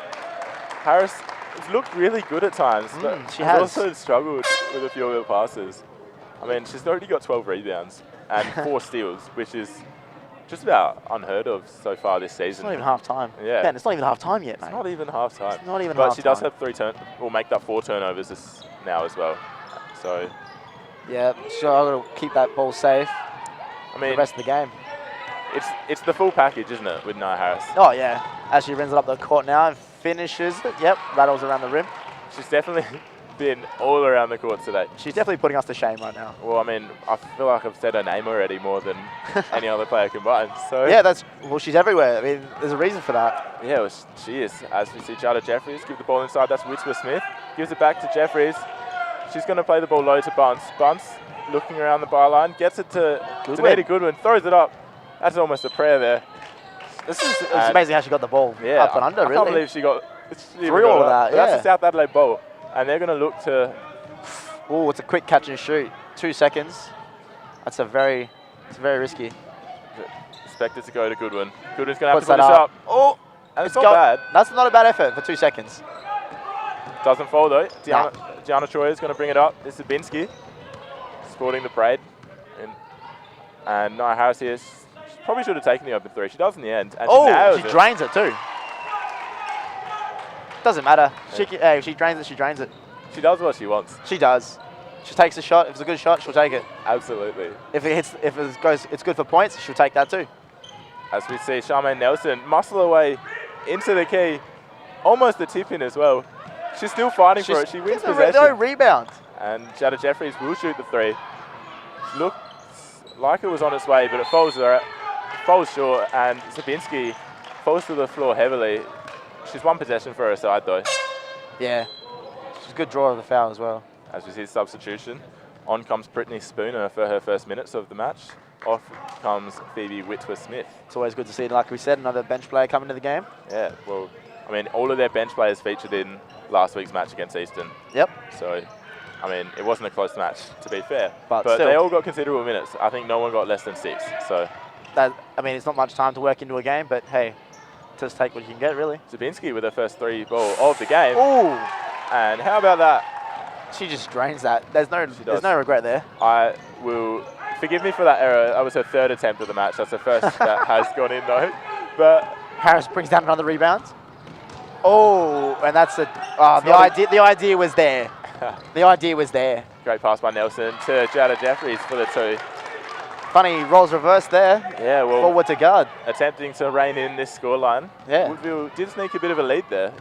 Harris has looked really good at times, but she has has. also struggled with a few of her passes. I mean, she's already got 12 rebounds and 4 steals, which is just about unheard of so far this season. It's not even half time. Yeah. Ben, it's not even half time yet, mate. It's not even half time. It's not even but half she does time. have make that 4 turnovers now as well. So, Yeah, so I've got to keep that ball safe I for mean, the rest of the game. it's the full package, isn't it, with Nia Harris? Oh, yeah. As she runs it up the court now and finishes it. Yep, rattles around the rim. She's definitely been all around the court today. She's definitely putting us to shame right now. Well, I mean, I feel like I've said her name already more than any other player combined. So Yeah, well, she's everywhere. I mean, there's a reason for that. yeah, well, she is. As we see Jada Jeffries give the ball inside, that's Whitworth Smith. Gives it back to Jeffries. She's going to play the ball low to Bunce. Bunce looking around the byline, gets it to Nita Goodwin, throws it up. That's almost a prayer there. It's amazing how she got the ball Yeah, up and under, I really. can't believe she got Through all of that, That's yeah. the South Adelaide ball. And they're going to look to... Oh, it's a quick catch and shoot. 2 seconds. It's very risky. Expect it to go to Goodwin. Goodwin's going to have Puts to put that this up. up. Oh, and it's not go- bad. That's not a bad effort for 2 seconds. Doesn't fall though. Gianna Troy is going to bring it up. This is Binsky sporting the braid. And Nia Harris here, she probably should have taken the open 3. She does in the end. And she nails she it. drains it too. Doesn't matter. If she drains it, she drains it. She does what she wants. She does. She takes a shot. If it's a good shot, she'll take it. Absolutely. If it goes, it's good for points. She'll take that too. As we see Charmaine Nelson muscle away into the key. Almost the tip in as well. She's still fighting for it. She wins possession. No rebound. And Jada Jeffries will shoot the 3. Looks like it was on its way, but it falls short. And Zabinski falls to the floor heavily. She's 1 possession for her side though. Yeah. She's a good draw of the foul as well. As we see substitution, on comes Brittany Spooner for her first minutes of the match. Off comes Phoebe Whitworth-Smith. It's always good to see, like we said, another bench player coming to the game. Yeah, well, I mean, all of their bench players featured in last week's match against Eastern. Yep. So, I mean, it wasn't a close match, to be fair. But still, they they all got considerable minutes. I think no one got less than 6. So, it's not much time to work into a game, but hey, just take what you can get, really. Zabinski with her first 3 ball of the game. Ooh. And how about that? She just drains that. There's no regret there. I will forgive me for that error. That was her 3rd attempt of the match. That's the first that has gone in though. But Harris brings down another rebound. Oh, and that's the idea was there. The idea was there. Great pass by Nelson to Jada Jeffries for the 2. Funny roles reversed there. Yeah, well, Forward to guard. attempting to rein in this scoreline. Yeah. Woodville did sneak a bit of a lead there.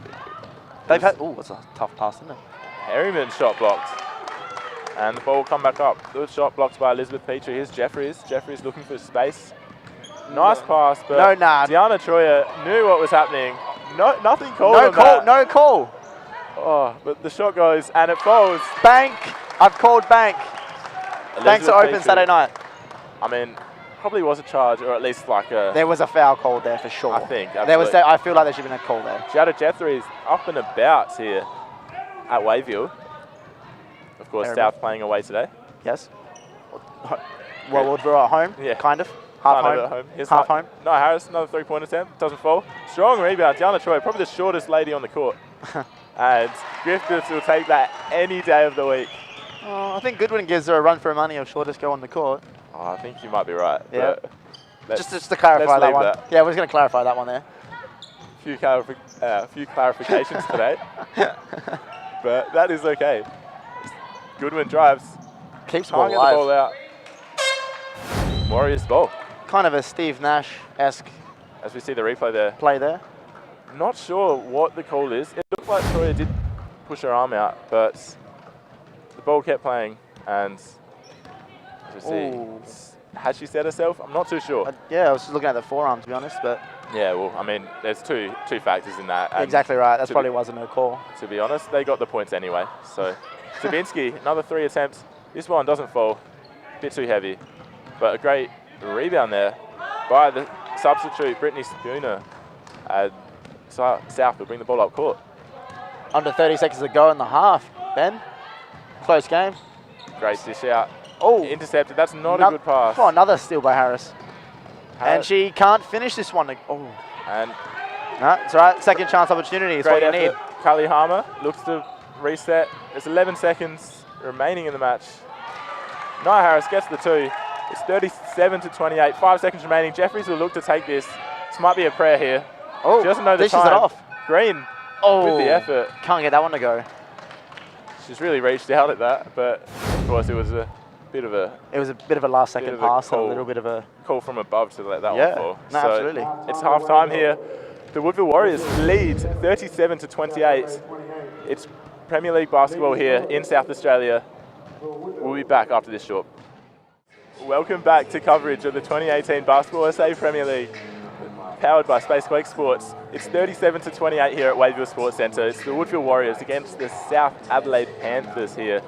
They've had. Oh, that's a tough pass, isn't it? Harriman shot blocked. And the ball will come back up. Good shot blocked by Elizabeth Petrie. Here's Jeffries. Jeffries looking for space. Nice pass, but Diana Troyer knew what was happening. Nothing called on that. No call. Oh, but the shot goes and it falls. Bank. I've called bank. Banks are open Petrie. Saturday night. I mean, probably was a charge, or at least like a... There was a foul called there for sure. I think, there was. I feel like there should have been a call there. Jada Jeffries up and about here at Wayville. Of course, South playing away today. Yes. Well, Woodville at home. Yeah. Kind of. Half Kind home. of at home. Here's Half home. No, Harris, another 3-point attempt. Doesn't fall. Strong rebound. Diana Troy, probably the shortest lady on the court. And Griffiths will take that any day of the week. I think Goodwin gives her a run for her money of shortest girl on the court. Oh, I think you might be right. Yeah. But Just to clarify that leave one. that. Yeah, we're just going to clarify that one there. Few clarifications today. But that is okay. Goodwin drives. Keeps the Can't ball get the alive. ball out. Warriors ball. Kind of a Steve Nash-esque As we see the replay there. play there. Not sure what the call is. It looked like Troya did push her arm out, but the ball kept playing. And as we see, has she set herself? I'm not too sure. Yeah, I was just looking at the forearm, to be honest, but... Yeah, well, I mean, there's two factors in that. Exactly right. That's probably wasn't a call. To be honest, they got the points anyway. So, Zabinski, another 3 attempts. This one doesn't fall. A bit too heavy. But a great rebound there by the substitute, Brittany Spooner. South will bring the ball up court. Under 30 seconds to go in the half, Ben. Close game. Great dish out. Oh, intercepted. That's not a good pass. Oh, another steal by Harris. And she can't finish this one. Oh. And no, it's all right. Second chance opportunity is what you need. Kylie Harmer looks to reset. There's 11 seconds remaining in the match. Nia Harris gets the 2. It's 37-28. 5 seconds remaining. Jeffries will look to take this. This might be a prayer here. Oh, she doesn't know the dishes time. It off. Green with the effort. Can't get that one to go. She's really reached out at that, but of course it was a bit of a... It was a bit of a last second pass and a little bit of a... Call from above to let that one fall. No, so absolutely. It's half time here. The Woodville Warriors lead 37-28. It's Premier League basketball here in South Australia. We'll be back after this short. Welcome back to coverage of the 2018 Basketball SA Premier League, powered by Space Quake Sports. It's 37-28 here at Woodville Sports Centre. It's the Woodville Warriors against the South Adelaide Panthers here,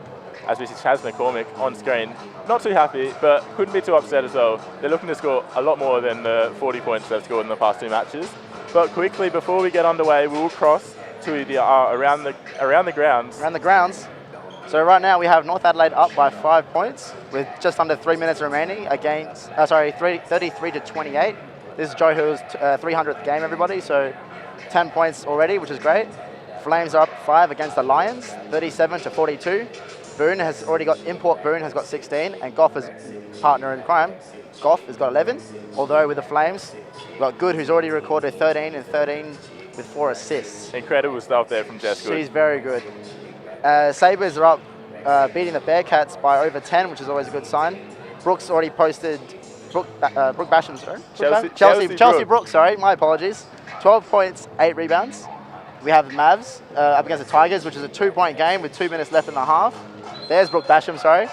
as we see Chaz McCormick on screen. Not too happy, but couldn't be too upset as well. They're looking to score a lot more than the 40 points they've scored in the past 2 matches. But quickly, before we get underway, we'll cross to the around the grounds. Around the grounds. So right now we have North Adelaide up by 5 points with just under 3 minutes remaining against, 33-28. This is Joe Hill's 300th game, everybody, so 10 points already, which is great. Flames are up 5 against the Lions, 37-42. Boone has already got, Import Boone has got 16, and Goff is partner in crime. Goff has got 11, although with the Flames, we've got Good, who's already recorded 13 and 13 with 4 assists. Incredible stuff there from Jess Good. She's very good. Sabres are up, beating the Bearcats by over 10, which is always a good sign. Brooks already posted, Brooke Basham, sorry? Chelsea Brooks, sorry, my apologies. 12 points, 8 rebounds. We have Mavs up against the Tigers, which is a 2-point game with 2 minutes left in the half. There's Brooke Basham, sorry.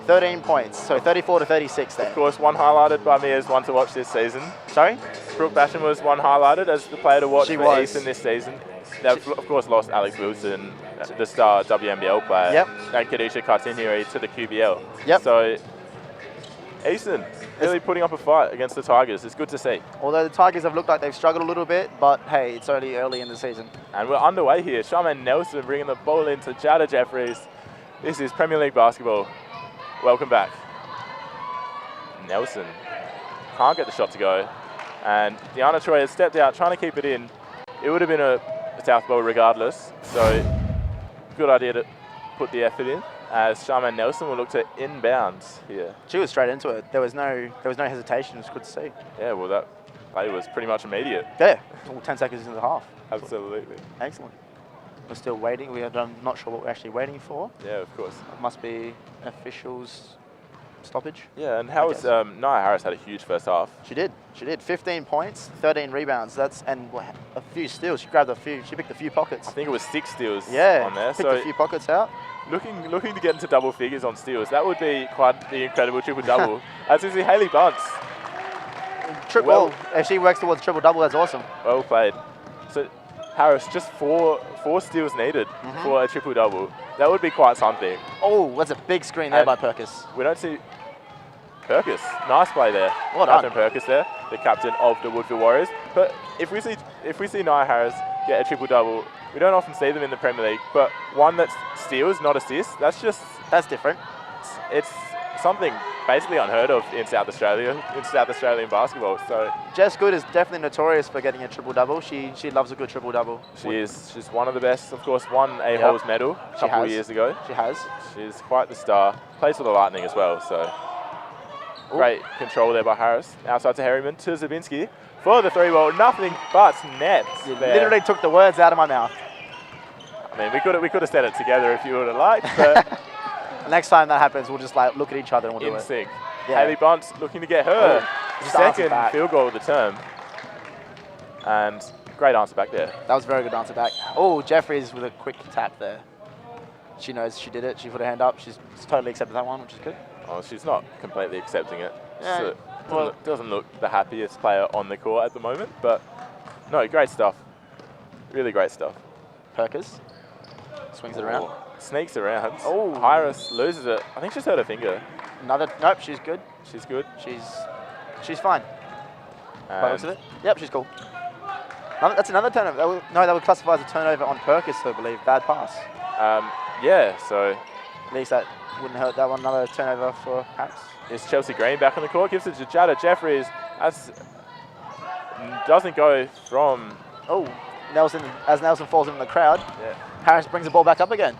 13 points, so 34-36 there. Of course, one highlighted by me as one to watch this season. Sorry? Brooke Basham was one highlighted as the player to watch for was. Eastern this season. They've, of course, lost Alex Wilson, the star WNBL player, yep. and Kadisha Kartiniri to the QBL. Yep. So, Eastern really putting up a fight against the Tigers. It's good to see. Although the Tigers have looked like they've struggled a little bit, but hey, it's only early in the season. And we're underway here. Charmaine Nelson bringing the ball into Jada Jeffries. This is Premier League basketball. Welcome back. Nelson can't get the shot to go. And Deanna Troy has stepped out, trying to keep it in. It would have been a South ball regardless. So good idea to put the effort in, as Charmaine Nelson will look to inbounds here. She was straight into it. There was no hesitation. It's good to see. Yeah, well, that play was pretty much immediate. Yeah, all 10 seconds into the half. Absolutely. Excellent. We're still waiting. I'm not sure what we're actually waiting for. Yeah, of course. It must be officials stoppage. Yeah, and how was Nia Harris had a huge first half. She did. 15 points, 13 rebounds. And a few steals. She grabbed a few. She picked a few pockets. I think it was 6 steals on there. Picked a few pockets out. Looking to get into double figures on steals. That would be quite the incredible triple-double. As you see, Hayley Bunce. If she works towards triple-double, that's awesome. Well played. So Harris, just four steals needed for a triple-double. That would be quite something. Oh, that's a big screen there by Perkis. We don't see Perkis. Nice play there. Well done. Captain Perkis there, the captain of the Woodville Warriors. But if we see Nia Harris get a triple-double, we don't often see them in the Premier League, but one that steals, not assists, that's different. It's something basically unheard of in South Australian basketball. So Jess Good is definitely notorious for getting a triple-double. She loves a good triple-double. She is. She's one of the best. Of course, won a Holes medal a couple of years ago. She has. She's quite the star. Plays for the Lightning as well. So great control there by Harris. Outside to Harriman, to Zabinski for the 3-ball. Nothing but net. You literally took the words out of my mouth. I mean, we could have said it together if you would have liked, but next time that happens, we'll just look at each other and we'll do it. In sync. Yeah. Hayley Bunce looking to get her second field goal of the term. And great answer back there. That was a very good answer back. Oh, Jeffries with a quick tap there. She knows she did it. She put her hand up. She's totally accepted that one, which is good. Oh, she's not completely accepting it. Yeah. Doesn't look the happiest player on the court at the moment, but no, great stuff. Really great stuff. Perkis swings it around. Sneaks around. Oh. Iris loses it. I think she's hurt her finger. Nope, she's good. She's good. She's fine. By the looks of it. Yep, she's cool. That's another turnover. That would classify as a turnover on Perkis, I believe. Bad pass. Yeah, so at least that wouldn't hurt that one. Another turnover for Harris. It's Chelsea Green back on the court. Gives it to Jada Jeffries That's doesn't go from. Oh, Nelson, as Nelson falls in the crowd, Yeah. Harris brings the ball back up again.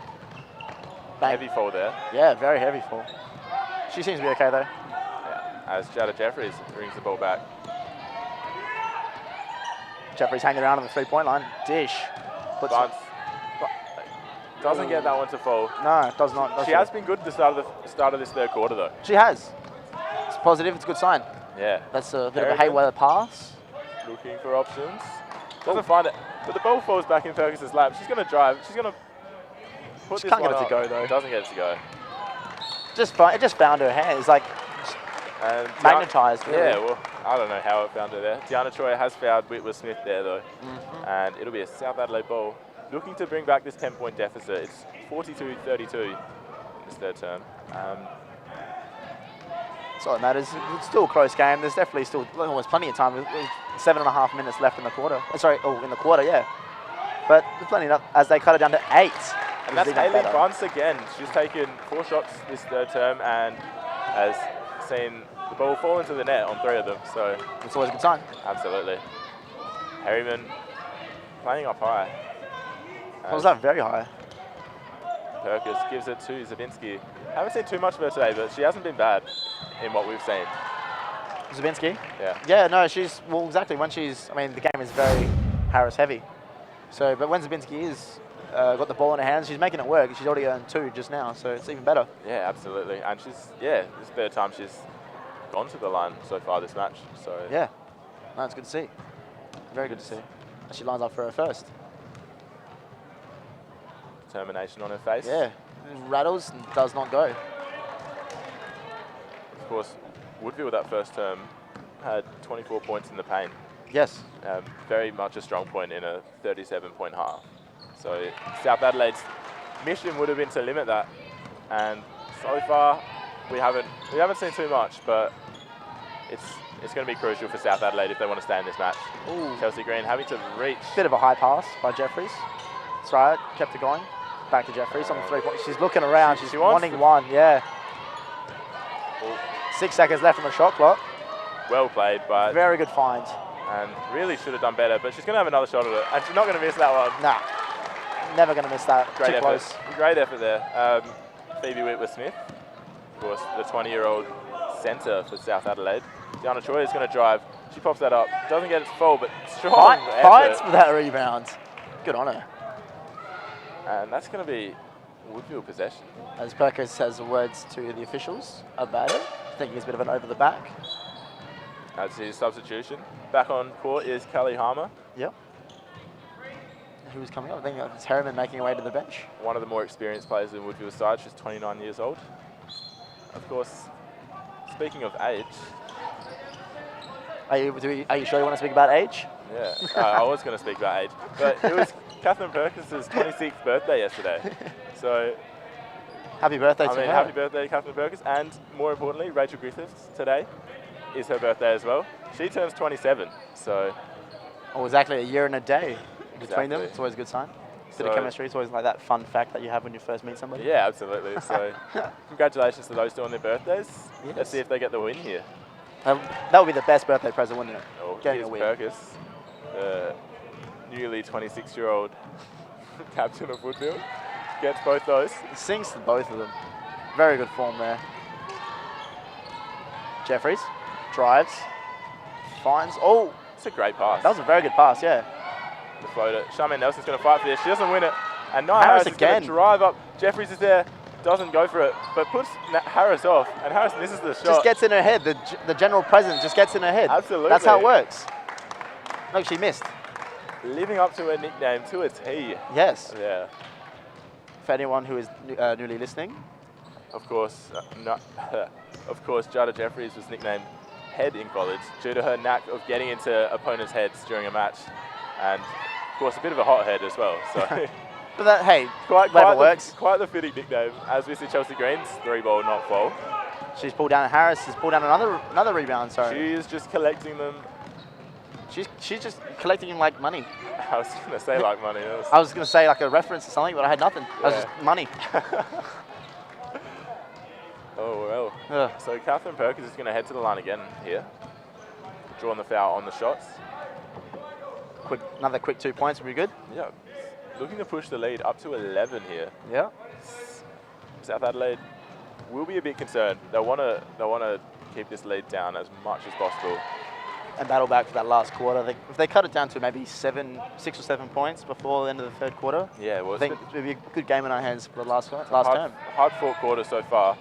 Bang. Heavy fall there. Yeah, very heavy fall. She seems to be okay though. Yeah. As Jada Jeffries brings the ball back. Jeffries hanging around on the 3-point line. Dish. Puts Bunts. Doesn't get that one to fall. No, it does not. She has been good at the start of this third quarter though. She has. It's positive. It's a good sign. Yeah. That's a bit Very of a haywire pass. Looking for options. Doesn't find it. But the ball falls back in Fergus's lap. She's going to drive. She's going to put She this can't one get it to up. go though. Doesn't get it to go. It just found her hands, like And magnetized. Really. Yeah, well, I don't know how it found her there. Deanna Troy has fouled Whitworth Smith there though. And it'll be a South Adelaide ball. Looking to bring back this 10-point deficit. It's 42-32 in this third term. That's all that matters. It's still a close game. There's definitely still almost plenty of time. There's 7.5 minutes left in the quarter. In the quarter, yeah. But there's plenty enough as they cut it down to 8. And that's Hayley Bunce again. She's taken 4 shots this third term and has seen the ball fall into the net on 3 of them. So it's always a good sign. Absolutely. Harriman playing up high. Was that very high? Perkis gives it to Zabinski. Haven't seen too much of her today, but she hasn't been bad in what we've seen. Zabinski? Yeah. Yeah, no, well, exactly. When the game is very Harris heavy. So, but when Zabinski is got the ball in her hands, she's making it work. She's already earned 2 just now, so it's even better. Yeah, absolutely. And this third time she's gone to the line so far this match. So yeah, no, it's good to see. Very good to see. She lines up for her first. Determination on her face. Yeah, rattles and does not go. Of course, Woodville that first term had 24 points in the paint. Yes. Very much a strong point in a 37-point half. So South Adelaide's mission would have been to limit that, and so far we haven't seen too much, but it's going to be crucial for South Adelaide if they want to stay in this match. Ooh. Chelsea Green having to reach. Bit of a high pass by Jeffries. That's right, kept it going. Back to Jeffries on the 3-point. She's looking around. She's wanting one. Yeah. Ooh. 6 seconds left on the shot clock. Well played, but very good find. And really should have done better, but she's going to have another shot at it, and she's not going to miss that one. Nah, never going to miss that. Great Too effort. close. Great effort there. Phoebe Whitworth Smith, of course, the 20-year-old centre for South Adelaide. Deanna Troy is going to drive. She pops that up. Doesn't get it to fall, but strong effort. Fights for that rebound. Good on her. And that's going to be Woodville possession. As Perkis has words to the officials about it, thinking it's a bit of an over the back. That's his substitution. Back on court is Kelly Harmer. Yep. Who was coming up? I think it's Harriman making her way to the bench. One of the more experienced players in Woodville's side. She's 29 years old. Of course, speaking of age. Are you sure you want to speak about age? Yeah, I was going to speak about age. But it was Catherine Perkins' 26th birthday yesterday. So happy birthday to her. Happy birthday, Catherine Perkins. And more importantly, Rachel Griffiths today is her birthday as well. She turns 27, so. Oh, exactly, a year and a day between them. It's always a good sign. Bit of chemistry. It's always like that fun fact that you have when you first meet somebody. Yeah, absolutely. So congratulations to those two on their birthdays. Yes. Let's see if they get the win here. That would be the best birthday present, wouldn't it? Oh, getting a win. Perkis, newly 26-year-old captain of Woodville, gets both those. Sings to both of them. Very good form there. Jeffries drives, finds. Oh, it's a great pass. That was a very good pass, yeah. The floater. Charmaine Nelson's going to fight for this. She doesn't win it. And Nia Harris Harris is going to drive up. Jeffries is there, doesn't go for it, but puts Harris off. And Harris misses the shot. Just gets in her head. The general presence just gets in her head. Absolutely. That's how it works. Look, she missed. Living up to her nickname to a T. Yes. Yeah. For anyone who is newly listening. Of course, Jada Jeffries was nicknamed Head in college due to her knack of getting into opponents' heads during a match. And, of course, a bit of a hothead as well. So, but that, hey, quite works. Quite the fitting nickname, as we see Chelsea Green's 3-ball not fall. She's pulled down. Harris has pulled down another rebound. Sorry. She is just collecting them. She's just collecting them like money. I was going to say like money. I was going to say like a reference to something, but I had nothing. Yeah. That was just money. Oh, well. So Catherine Perkins is going to head to the line again here. drawn the foul on the shots. Another quick 2 points would be good. Yeah, looking to push the lead up to 11 here. Yeah. South Adelaide will be a bit concerned. They want to keep this lead down as much as possible. And battle back for that last quarter. If they cut it down to maybe 6 or 7 points before the end of the third quarter, yeah, well, I think it would be a good game in our hands for the last term. Hard fought quarter so far.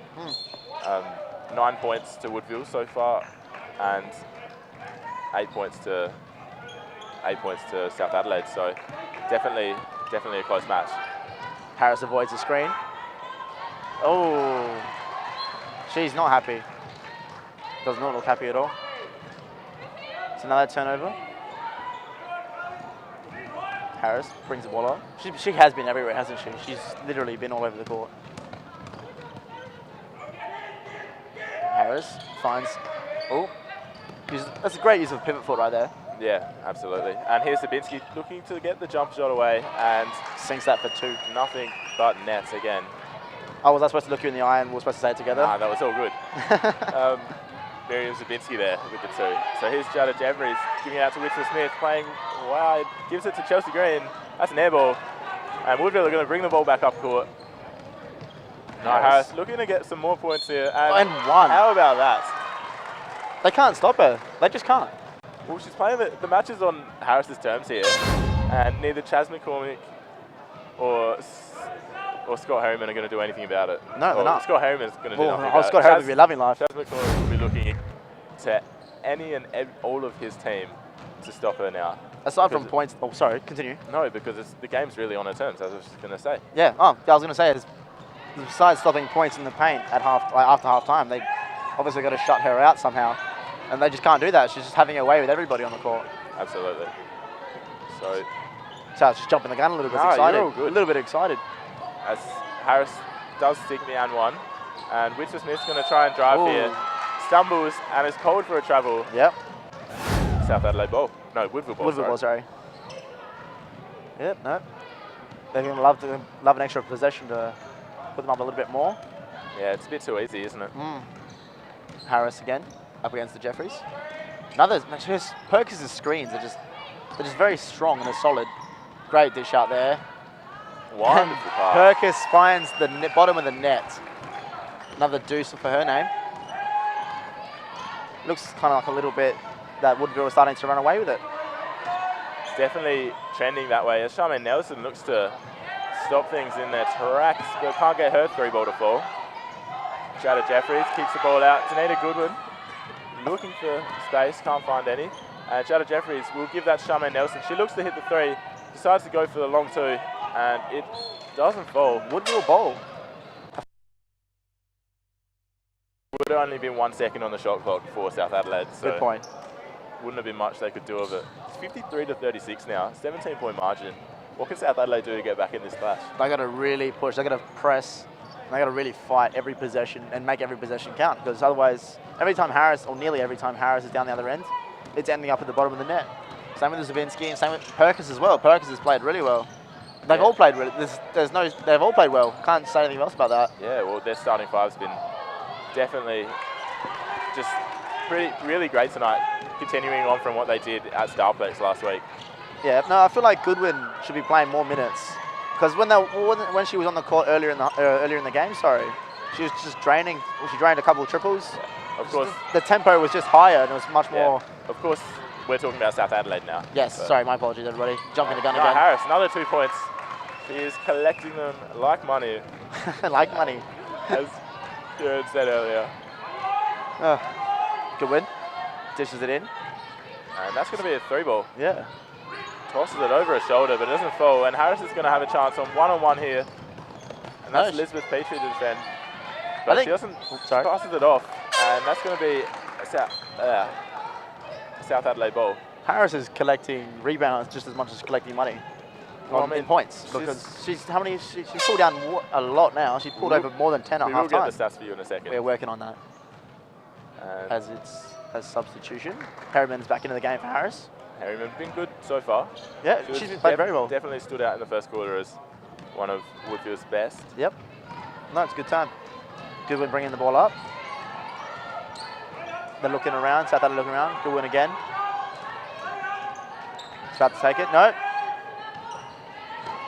9 points to Woodville so far, and 8 points to South Adelaide. So definitely a close match. Harris avoids the screen. Oh, she's not happy. Does not look happy at all. It's another turnover. Harris brings the ball up. She has been everywhere, hasn't she? She's literally been all over the court. Harris finds, that's a great use of pivot foot right there. Yeah, absolutely. And here's Sabinski looking to get the jump shot away and sinks that for 2. Nothing but nets again. Oh, was I supposed to look you in the eye and we're supposed to say it together? Nah, that was all good. Miriam Zabinski there with the 2. So here's Jada Jeffries giving it out to Whitfield Smith, playing wide, gives it to Chelsea Green. That's an air ball. And Woodville are going to bring the ball back up court. Harris looking to get some more points here. And 1. How about that? They can't stop her. They just can't. Well, she's playing the matches on Harris's terms here. And neither Chaz McCormick or Scott Harriman are going to do anything about it. No, they're not. Scott Harriman's going to do nothing about it. Scott Harriman will be loving life. Chaz McCormick will be looking to any and all of his team to stop her now. Aside from points, sorry, continue. No, because the game's really on her terms, as I was just going to say. Yeah, I was going to say, besides stopping points in the paint at after half time, they obviously got to shut her out somehow. And they just can't do that. She's just having her way with everybody on the court. Absolutely. So I was just jumping the gun a little bit excited. You're all good. A little bit excited. As Harris does stick the and 1. And Whitfield Smith's going to try and drive here. Stumbles and is called for a travel. Yep. South Adelaide ball. No, Woodville ball. Woodville ball, sorry. Yep, no. They're going to love an extra possession to put them up a little bit more. Yeah, it's a bit too easy, isn't it? Harris again, up against the Jeffries. Perkins' screens are just very strong and they're solid. Great dish out there. Wonderful pass. Perkins finds the bottom of the net. Another deuce for her name. Looks kind of like a little bit that Woodville is starting to run away with it. It's definitely trending that way. As Charmaine Nelson looks to stop things in their tracks, but can't get her 3 ball to fall. Jada Jeffries kicks the ball out. Danita Goodwin looking for space, can't find any. And Jada Jeffries will give that to Charmaine Nelson. She looks to hit the 3, decides to go for the long 2, and it doesn't fall. Woodville ball. Would have only been 1 second on the shot clock for South Adelaide. So good point. Wouldn't have been much they could do of it. It's 53 to 36 now, 17-point margin. What can South Adelaide do to get back in this clash? They got to really push. They got to press. They got to really fight every possession and make every possession count. Because otherwise, every time Harris, or nearly every time Harris is down the other end, it's ending up at the bottom of the net. Same with Zabinski and same with Perkins as well. Perkins has played really well. They've all played really. They've all played well. Can't say anything else about that. Yeah, well, their starting five's been definitely just really great tonight, continuing on from what they did at Starplex last week. Yeah, no, I feel like Goodwin should be playing more minutes because when she was on the court earlier in the game, she was just draining. She drained a couple of triples. Yeah, of course, the tempo was just higher and it was much more. Of course, we're talking about South Adelaide now. Yes, sorry, my apologies, everybody. Jumping the gun again. Harris, another 2 points. She is collecting them like money. Like money. As Jared said earlier. Goodwin dishes it in. And that's going to be a 3 ball. Yeah. Tosses it over her shoulder, but it doesn't fall. And Harris is going to have a chance on one-on-one here. And that's Elizabeth Petrie to defend. But she doesn't. She passes it off. And that's going to be a South Adelaide ball. Harris is collecting rebounds just as much as collecting money. In points. Because she's pulled down a lot now. She pulled over more than 10 at half time. We'll get the stats for you in a second. We're working on that. As substitution. Harriman's back into the game for Harris. Harriman's been good so far. Yeah, she's been played very well. Definitely stood out in the first quarter as one of Woodville's best. Yep. No, it's a good time. Goodwin bringing the ball up. They're looking around. South Adelaide looking around. Goodwin again. It's about to take it. No.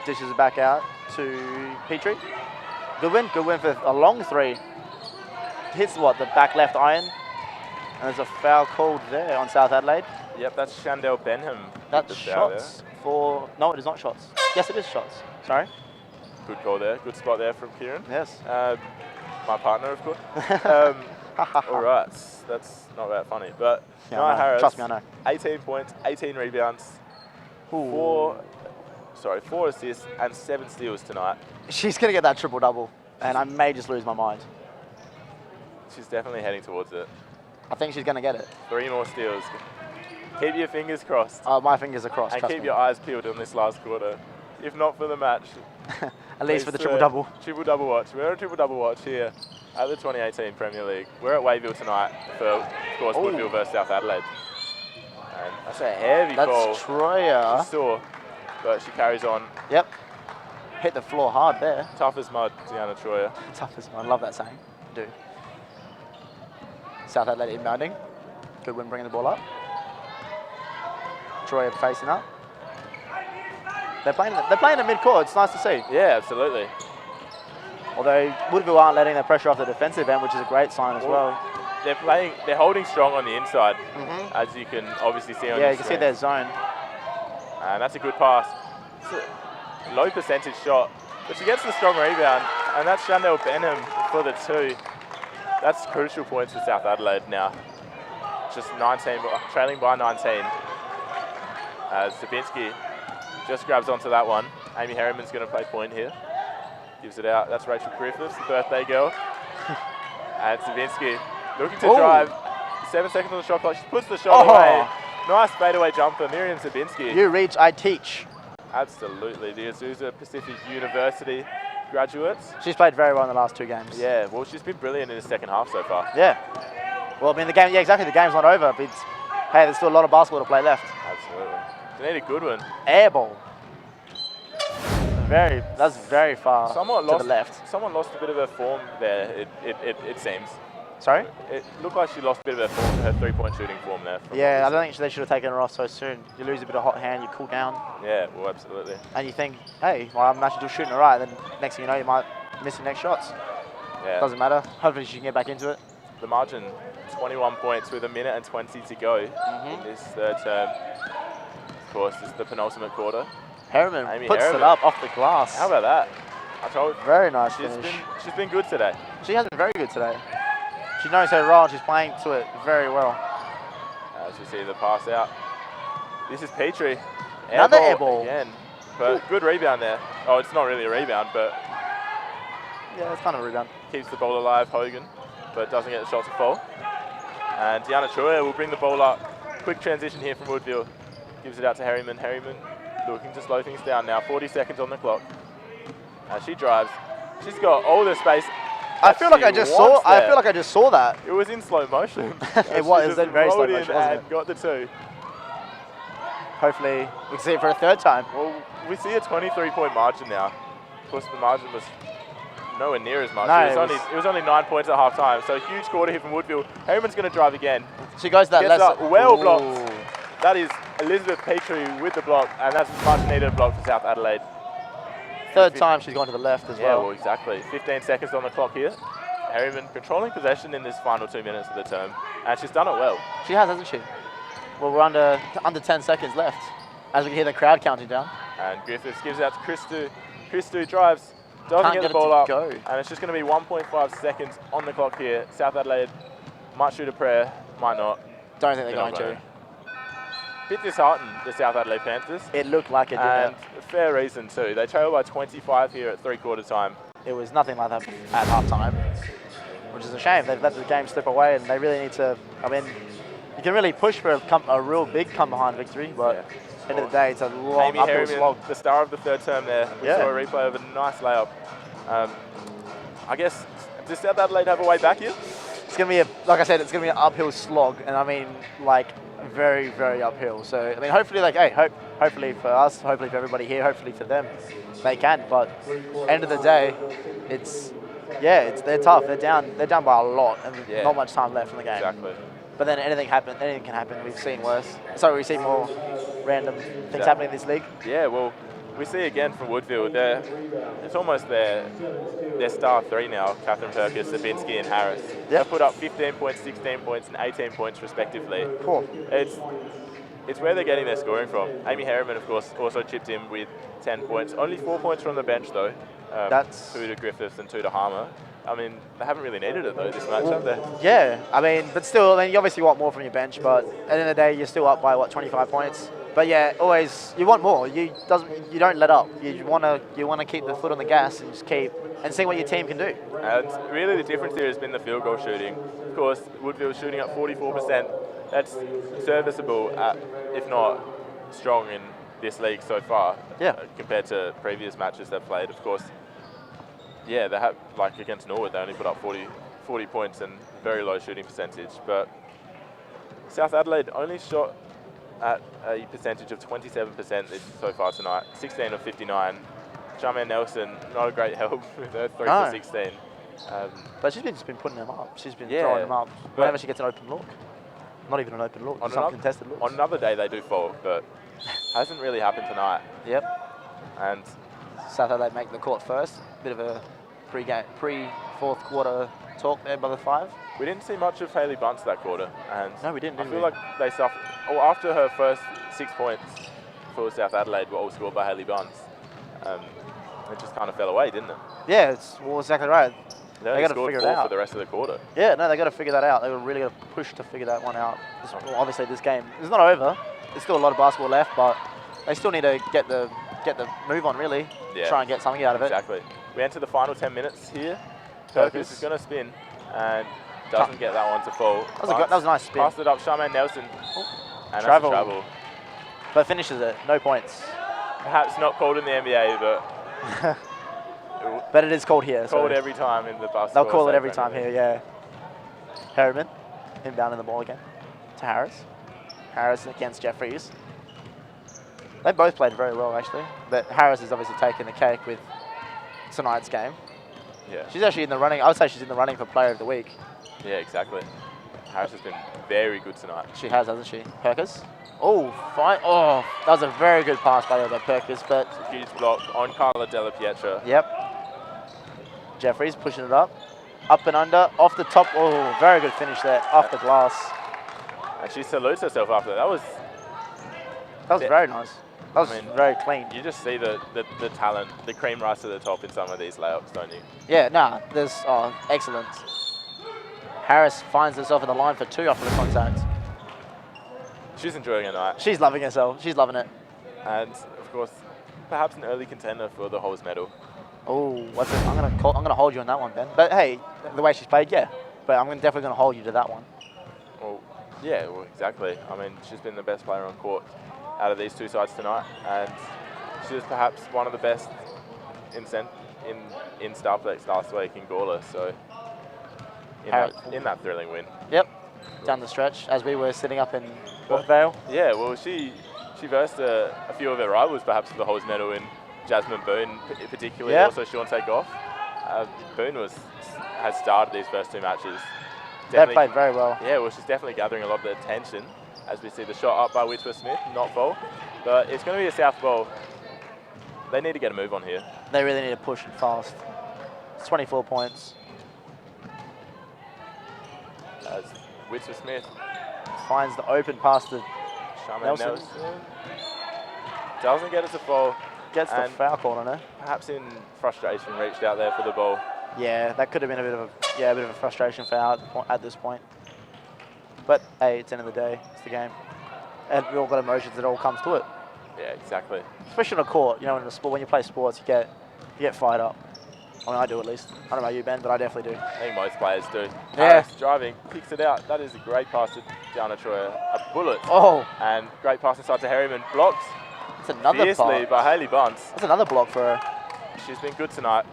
Dishes it back out to Petrie. Good win for a long 3. Hits what, the back left iron? And there's a foul called there on South Adelaide. Yep, that's Shandell Benham. That's shots for... No, it is not shots. Yes, it is shots. Sorry. Good call there. Good spot there from Kieran. Yes. My partner, of course. All right, that's not that funny. But Yeah, Nia I know. Harris, Trust me, I know. 18 points, 18 rebounds, 4 assists and 7 steals tonight. She's going to get that triple-double, and I may just lose my mind. She's definitely heading towards it. I think she's going to get it. 3 more steals. Keep your fingers crossed. My fingers are crossed, And trust keep me. your eyes peeled on this last quarter. If not for the match. At least for the It's, triple-double. Triple-double watch. We're a triple-double watch here at the 2018 Premier League. We're at Woodville tonight for, of course, Woodville versus South Adelaide. And that's a heavy call. That's Troyer. She saw, but she carries on. Yep. Hit the floor hard there. Tough as mud, Deanna Troyer. Tough as one. I love that saying. Do. South Adelaide inbounding. Good win bringing the ball up. Troyer facing up. They're playing the mid-court. It's nice to see. Yeah, absolutely. Although Woodville aren't letting their pressure off the defensive end, which is a great sign as well. They're holding strong on the inside, as you can obviously see on Yeah, the you can see screen. their zone. And that's a good pass. It's a low percentage shot, but she gets the strong rebound, and that's Shandell Benham for the 2. That's crucial points for South Adelaide now. Just 19, trailing by 19. As Zabinski just grabs onto that one. Amy Harriman's going to play point here. Gives it out. That's Rachel Griffiths, the birthday girl. And Zabinski looking to drive. 7 seconds on the shot clock. She puts the shot away. Nice fadeaway jumper, Miriam Zabinski. You reach, I teach. Absolutely. The Azusa Pacific University graduates. She's played very well in the last 2 games. Yeah, well, she's been brilliant in the second half so far. Yeah. Well, I mean, the game, yeah, exactly. The game's not over, but hey, there's still a lot of basketball to play left. Absolutely. They need a good one. Air ball. That's very far to the left. Someone lost a bit of her form there, it seems. Sorry? It looked like she lost a bit of her form, her 3-point shooting form there. Yeah, I don't think they should have taken her off so soon. You lose a bit of hot hand, you cool down. Yeah, well, absolutely. And you think, hey, well, I'm actually just shooting her right. Then next thing you know, you might miss your next shots. Yeah. Doesn't matter. Hopefully she can get back into it. The margin, 21 points with 1:20 to go in this third term. Of course, this is the penultimate quarter. Harriman Amy puts Harriman. it up off the glass. How about that? I told you. Very nice She's finish. been good today. She has been very good today. She knows her role. She's playing to it very well. As you see the pass out. This is Petrie. Another air ball. Again. But good rebound there. Oh, it's not really a rebound, but Yeah, it's kind of a rebound. keeps the ball alive, Hogan, but doesn't get the shot to fall. And Deanna Troyer will bring the ball up. Quick transition here from Woodville. Gives it out to Harriman. Harriman looking to slow things down now. 40 seconds on the clock. As she drives. She's got all the space. I feel like I just saw that. It was in slow motion. It was. It was Just very slow rolled in motion, wasn't and it? got the 2. Hopefully we can see it for a 3rd time. Well, we see a 23-point margin now. Of course, the margin was nowhere near as much. No, it was only 9 points at half time. So a huge quarter here from Woodville. Harriman's going to drive again. She goes to that Gets left. up, well Ooh. blocked. That is Elizabeth Petrie with the block, and that's much needed block for South Adelaide. 3rd time she's gone to the left as Yeah, well. well, exactly. 15 seconds on the clock here. Harriman controlling possession in this final 2 minutes of the term, and she's done it well. She has, hasn't she? Well, we're under 10 seconds left as we can hear the crowd counting down. And Griffiths gives it out to Christou. Christou drives, doesn't Can't get get the it ball to up, go. and it's just going to be 1.5 seconds on the clock here. South Adelaide might shoot a prayer, might not. Don't think they're They're going not to. Bit disheartened, the South Adelaide Panthers. It looked like it, And didn't fair reason too. They trail by 25 here at 3/4 time. it? It was nothing like that at half time, which is a shame. They've let the game slip away and they really need to, I mean, you can really push for a real big come-behind victory, but at the end of the day, it's a long Amy uphill Harriman, slog. the star of the 3rd term there. We Yeah. saw a replay of a nice layup. I guess, does South Adelaide have a way back here? It's going to be, like I said, it's going to be an uphill slog, and I mean, like, very, very uphill. So, I mean, hopefully, like, hey, hopefully for us, hopefully for everybody here, hopefully for them, they can. But end of the day, they're tough. They're down by a lot, and Yeah. not much time left in the game. Exactly. But then anything can happen. We've seen worse. So we've seen more random things happening in this league. Yeah, well, we see again from Woodville, it's almost their star three now, Catherine Perkis, Sabinski and Harris. Yep. They put up 15 points, 16 points and 18 points respectively. Cool. It's where they're getting their scoring from. Amy Harriman, of course, also chipped in with 10 points. Only 4 points from the bench, though. That's 2 to Griffiths and 2 to Harmer. I mean, they haven't really needed it, though, this match, have they? Yeah, I mean, but still, you obviously want more from your bench, but at the end of the day, you're still up by, 25 points? But yeah, always, you want more. You don't let up. You want to keep the foot on the gas and just keep, and see what your team can do. And really the difference here has been the field goal shooting. Of course, Woodville's shooting at 44%. That's serviceable, if not strong in this league so far, compared to previous matches they've played. Of course, yeah, they have, like against Norwood, they only put up 40 points and very low shooting percentage. But South Adelaide only shot at a percentage of 27% so far tonight, 16 of 59. Charmaine Nelson, not a great help with her 3 for 16. But she's just been putting them up. She's been throwing them up whenever she gets an open look. Not even an open look, just some contested looks. On another day they do fall, but hasn't really happened tonight. Yep. And South Adelaide make the court first. Bit of a pre-fourth quarter talk there by the 5. We didn't see much of Hayley Bunce that quarter. And no, we didn't. I feel like they suffered. Well, after her first 6 points for South Adelaide were all scored by Hayley Bunce, it just kind of fell away, didn't it? Yeah, it's exactly right. They got to figure it out for the rest of the quarter. Yeah, no, they got to figure that out. They were really got to push to figure that one out. Obviously, this game is not over. There's still a lot of basketball left, but they still need to get the move on, really. Yeah. Try and get something out of it. Exactly. We enter the final 10 minutes here. Perkis is going to spin and doesn't get that one to fall. That was a nice spin. Passed it up, Charmaine Nelson. And travel. That's a travel. But finishes it, no points. Perhaps not called in the NBA, but but it is called here. Called every time in the basketball. They'll call it every time here, yeah. Harriman, inbounding the ball again to Harris. Harris against Jeffries. They both played very well, actually. But Harris is obviously taking the cake with tonight's game. Yeah. She's actually in the running. I would say she's in the running for Player of the Week. Yeah, exactly. Harris has been very good tonight. She has, hasn't she? Perkis. Oh, fine. Oh, that was a very good pass by Perkis, but huge block on Carla Della Pietra. Yep. Jeffries pushing it up and under, off the top. Oh, very good finish there, off the glass. And she salutes herself after that. That was very nice. That was very clean. You just see the talent, the cream rise to the top in some of these layups, don't you? Yeah, there's excellent. Harris finds herself in the line for 2 after the contact. She's enjoying her night. She's loving herself. She's loving it. And of course, perhaps an early contender for the Halls medal. Oh, what's it? I'm gonna hold you on that one, Ben. But hey, the way she's played, yeah. But I'm definitely gonna hold you to that one. Well, yeah, exactly. I mean, she's been the best player on court out of these two sides tonight, and she was perhaps one of the best in Starplex last week in Gawler. So in that thrilling win. Yep. Down the stretch as we were sitting up in Woodville. Yeah, well, she versed a few of her rivals perhaps for the Halls medal in Jasmine Boone, particularly, also Sean Takeoff. Boone has started these first 2 matches. They played very well. Yeah, well, she's definitely gathering a lot of the attention as we see the shot up by Whitworth Smith, not fall. But it's going to be a South ball. They need to get a move on here. They really need to push it fast. It's 24 points. As Whitworth Smith finds the open pass to Charmaine Nelson. Doesn't get it to fall. Gets the foul call on her. Perhaps in frustration reached out there for the ball. Yeah, that could have been a bit of a frustration foul at this point. But hey, it's the end of the day. It's the game, and we all got emotions. It all comes to it. Yeah, exactly. Especially on a court, in a sport, when you play sports, you get fired up. I mean, I do at least. I don't know about you, Ben, but I definitely do. I think most players do. Yeah. Harris driving, picks it out. That is a great pass to Diana Troyer. A bullet. Oh. And great pass inside to Harriman. Blocks. That's another fiercely by Hayley Bunce. That's another block for her. She's been good tonight.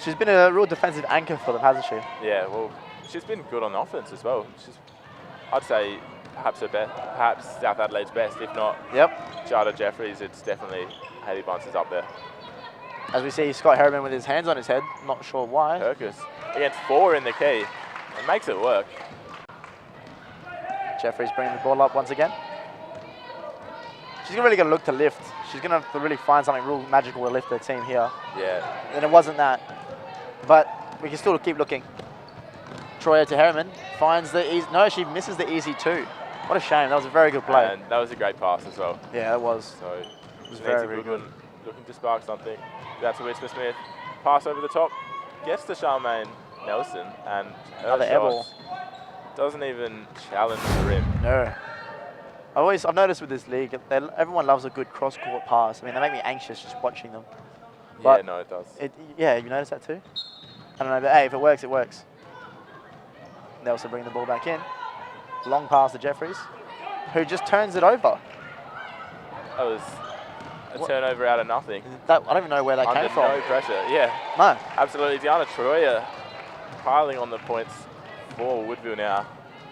She's been a real defensive anchor for them, hasn't she? Yeah, well, she's been good on offense as well. I'd say perhaps South Adelaide's best, if not Jada Jeffries. It's definitely Hayley Bunce is up there. As we see Scott Harriman with his hands on his head, not sure why. Perkis against 4 in the key. It makes it work. Jeffries bringing the ball up once again. She's really going to look to lift. She's going to have to really find something real magical to lift her team here. Yeah. And it wasn't that. But we can still keep looking. Troyer to Harriman. Finds the easy... No, she misses the easy 2. What a shame. That was a very good play. And that was a great pass as well. Yeah, it was. So It was very, very good. Looking to spark something. That's a Whisper Smith. Pass over the top. Gets to Charmaine Nelson. And her Another air ball. Doesn't even challenge the rim. No. I've noticed with this league, everyone loves a good cross-court pass. I mean, they make me anxious just watching them. But yeah, no, it does. Yeah, you noticed that too? I don't know, but hey, if it works, it works. Nelson bringing the ball back in. Long pass to Jeffries, who just turns it over. That was a turnover out of nothing. I don't even know where that came from. Under no pressure, yeah. No. Absolutely. Diana Troyer piling on the points for Woodville now.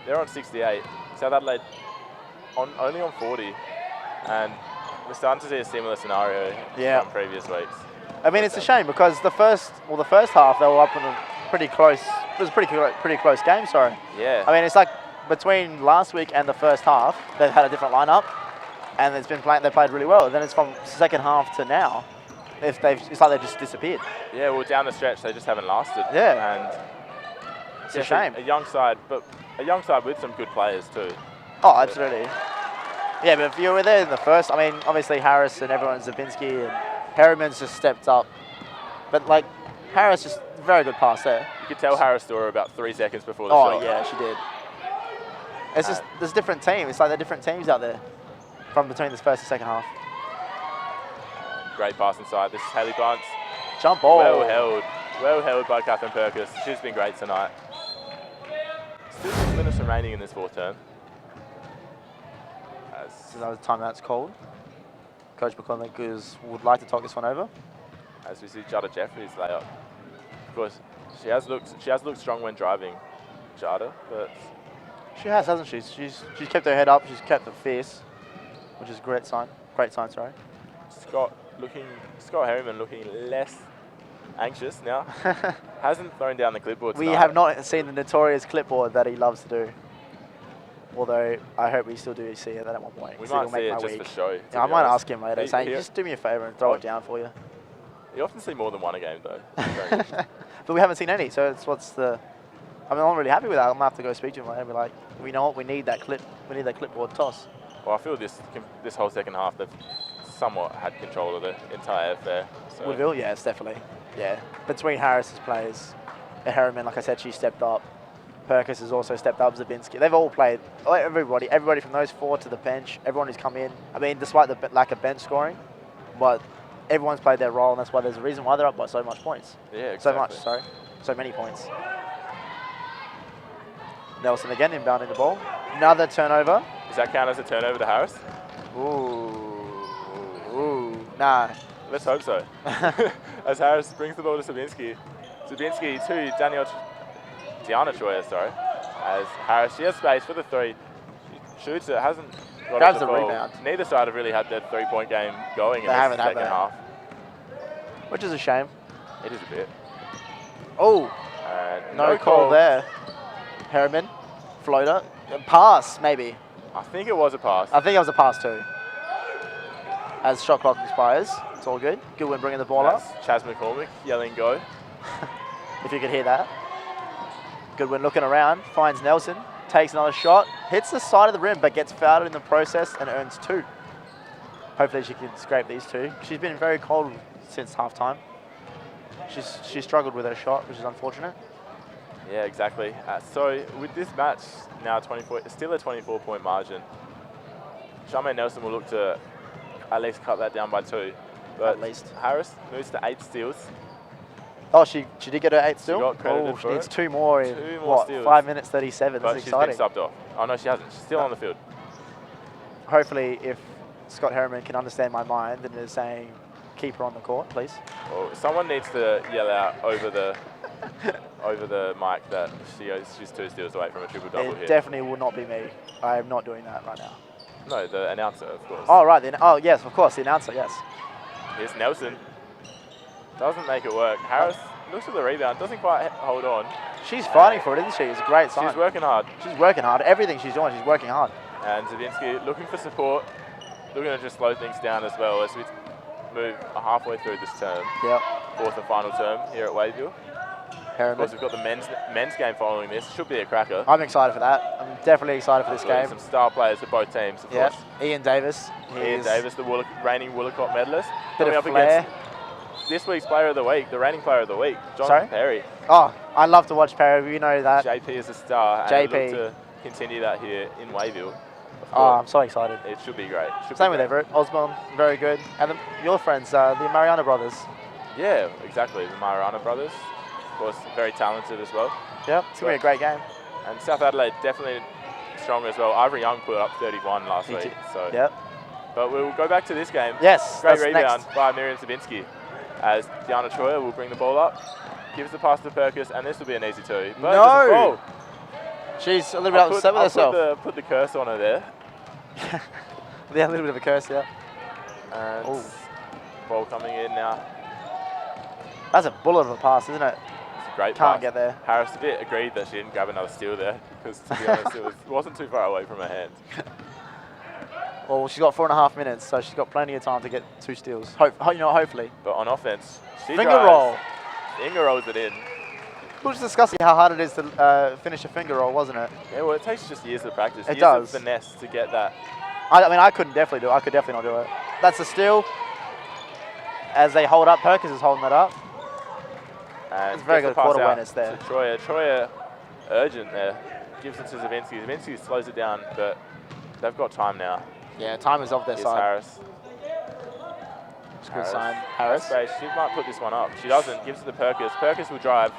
They're on 68. South Adelaide only on 40. And we're starting to see a similar scenario from previous weeks. I mean, it's a shame because the first half they were up in a pretty close. It was a pretty close game. Sorry. Yeah. I mean, it's like between last week and the first half, they've had a different lineup, and it's been they played really well. Then it's from second half to now, it's like they've just disappeared. Yeah. Well, down the stretch they just haven't lasted. Yeah. And it's a shame. A young side, but a young side with some good players too. Oh, absolutely. Yeah, but if you were there in the first, I mean, obviously Harris and everyone, Zabinski and Harriman's just stepped up. But like, Harris just very good pass there. You could tell Harris saw her about 3 seconds before the shot. Oh yeah, she did. It's just, there's different teams. It's like there are different teams out there from between this first and second half. Great pass inside. This is Haley Bunce. Jump ball. Well held by Catherine Perkis. She's been great tonight. Still 6 minutes remaining in this fourth term. So that was the timeout's called. Coach McCormick would like to talk this one over. As we see Jada Jeffries lay up. Of course, she has looked strong when driving, Jada, but she has, hasn't she? She's kept her head up. She's kept it fierce, which is a great sign. Great sign, sorry. Scott Harriman looking less anxious now. Hasn't thrown down the clipboard tonight. We have not seen the notorious clipboard that he loves to do. Although I hope we still do see it at one point. We might see it just for show. Yeah, I might ask him later, saying, just do me a favour and throw it down for you. You often see more than one a game, though. But we haven't seen any, so it's I mean, I'm really happy with that. I'm gonna have to go speak to him later and be like, we know what we need that clipboard toss. Well, I feel this whole second half they've somewhat had control of the entire affair. So. Woodville, yes, definitely. Yeah, between Harris's players, Harriman, like I said, she stepped up. Perkis has also stepped up. Zabinski, they've all played. Everybody from those 4 to the bench. Everyone who's come in. I mean, despite the lack of bench scoring, but everyone's played their role, and that's why there's a reason why they're up by so much points. Yeah, exactly. So many points. Nelson again inbounding the ball. Another turnover. Does that count as a turnover to Harris? Ooh, nah. Let's hope so. As Harris brings the ball to Zabinski. Zabinski to Diana Troyer, sorry. As Harris, she has space for the 3. She shoots it, hasn't got Grabs the the ball. rebound. Neither side have really had their 3-point game going in this second half. Which is a shame. It is a bit. Oh, no call there. Harriman, floater, pass maybe. I think it was a pass. I think it was a pass too. As shot clock expires, it's all good. Goodwin bringing the ball up. Chaz McCormick yelling go. If you could hear that. Goodwin looking around, finds Nelson, takes another shot, hits the side of the rim but gets fouled in the process and earns 2. Hopefully she can scrape these 2. She's been very cold since halftime. She's struggled with her shot, which is unfortunate. Yeah, exactly. So with this match now, still a 24-point margin. Charmaine Nelson will look to at least cut that down by 2. But at least. Harris moves to 8 steals. Oh, she did get her 8 still? She got credited she needs 2 more in, 2 more steals. 5 minutes 37. But That's exciting. She's been subbed off. Oh, no, she hasn't. She's still on the field. Hopefully, if Scott Harriman can understand my mind and is saying, keep her on the court, please. Well, someone needs to yell out over the mic that she's 2 steals away from a triple-double hit. It definitely will not be me. I am not doing that right now. No, the announcer, of course. Oh, right. Oh, yes, of course, the announcer, yes. Here's Nelson. Doesn't make it work. Harris looks for the rebound, doesn't quite hold on. She's fighting for it, isn't she? It's a great sign. She's working hard. She's working hard. Everything she's doing, she's working hard. And Zavinsky looking for support, looking to just slow things down as well as we move halfway through this term. Yep. Fourth and final term here at Woodville. Of course, we've got the men's game following this. Should be a cracker. I'm excited for that. I'm definitely excited for this game. Some star players for both teams, of course. Ian Davis. Ian Davis, the reigning Woolacott medalist. Bit Coming of up flair. against this week's player of the week, the reigning player of the week, Jonathan Perry. Oh, I love to watch Perry. We know that. JP is a star. JP. And we look to continue that here in Woodville. Oh, I'm so excited. It should be great. Same with Everett. Osborne, very good. And your friends, the Mariana brothers. Yeah, exactly. The Mariana brothers. Of course, very talented as well. Yep, it's going to be a great game. And South Adelaide definitely strong as well. Ivory Young put up 31 last week. So. Yep. But we'll go back to this game. Yes, Great that's rebound next. by Miriam Sabinsky. As Diana Troyer will bring the ball up, gives the pass to Perkis, and this will be an easy two. But it doesn't fall. She's a little bit upset with herself. Put the curse on her there. Yeah, a little bit of a curse, yeah. And ball coming in now. That's a bullet of a pass, isn't it? It's a great Can't pass. get there. Harris a bit agreed that she didn't grab another steal there, because to be honest, it wasn't too far away from her hand. Well, she's got 4.5 minutes, so she's got plenty of time to get 2 steals. Hopefully. But on offense, she Finger roll. Finger rolls it in. We were just discussing how hard it is to finish a finger roll, wasn't it? Yeah, well, it takes just years of practice. It years does. of finesse to get that. I mean, I couldn't definitely do it. I could definitely not do it. That's a steal. As they hold up, Perkins is holding that up. And it's very good court awareness there. To Troyer urgent there. Gives it to Zavinsky. Zavinsky slows it down, but they've got time now. Yeah, time is off their Here's side. Harris. It's a good sign. Harris. Space. She might put this one up. She doesn't. Gives it to Perkis. Perkis will drive.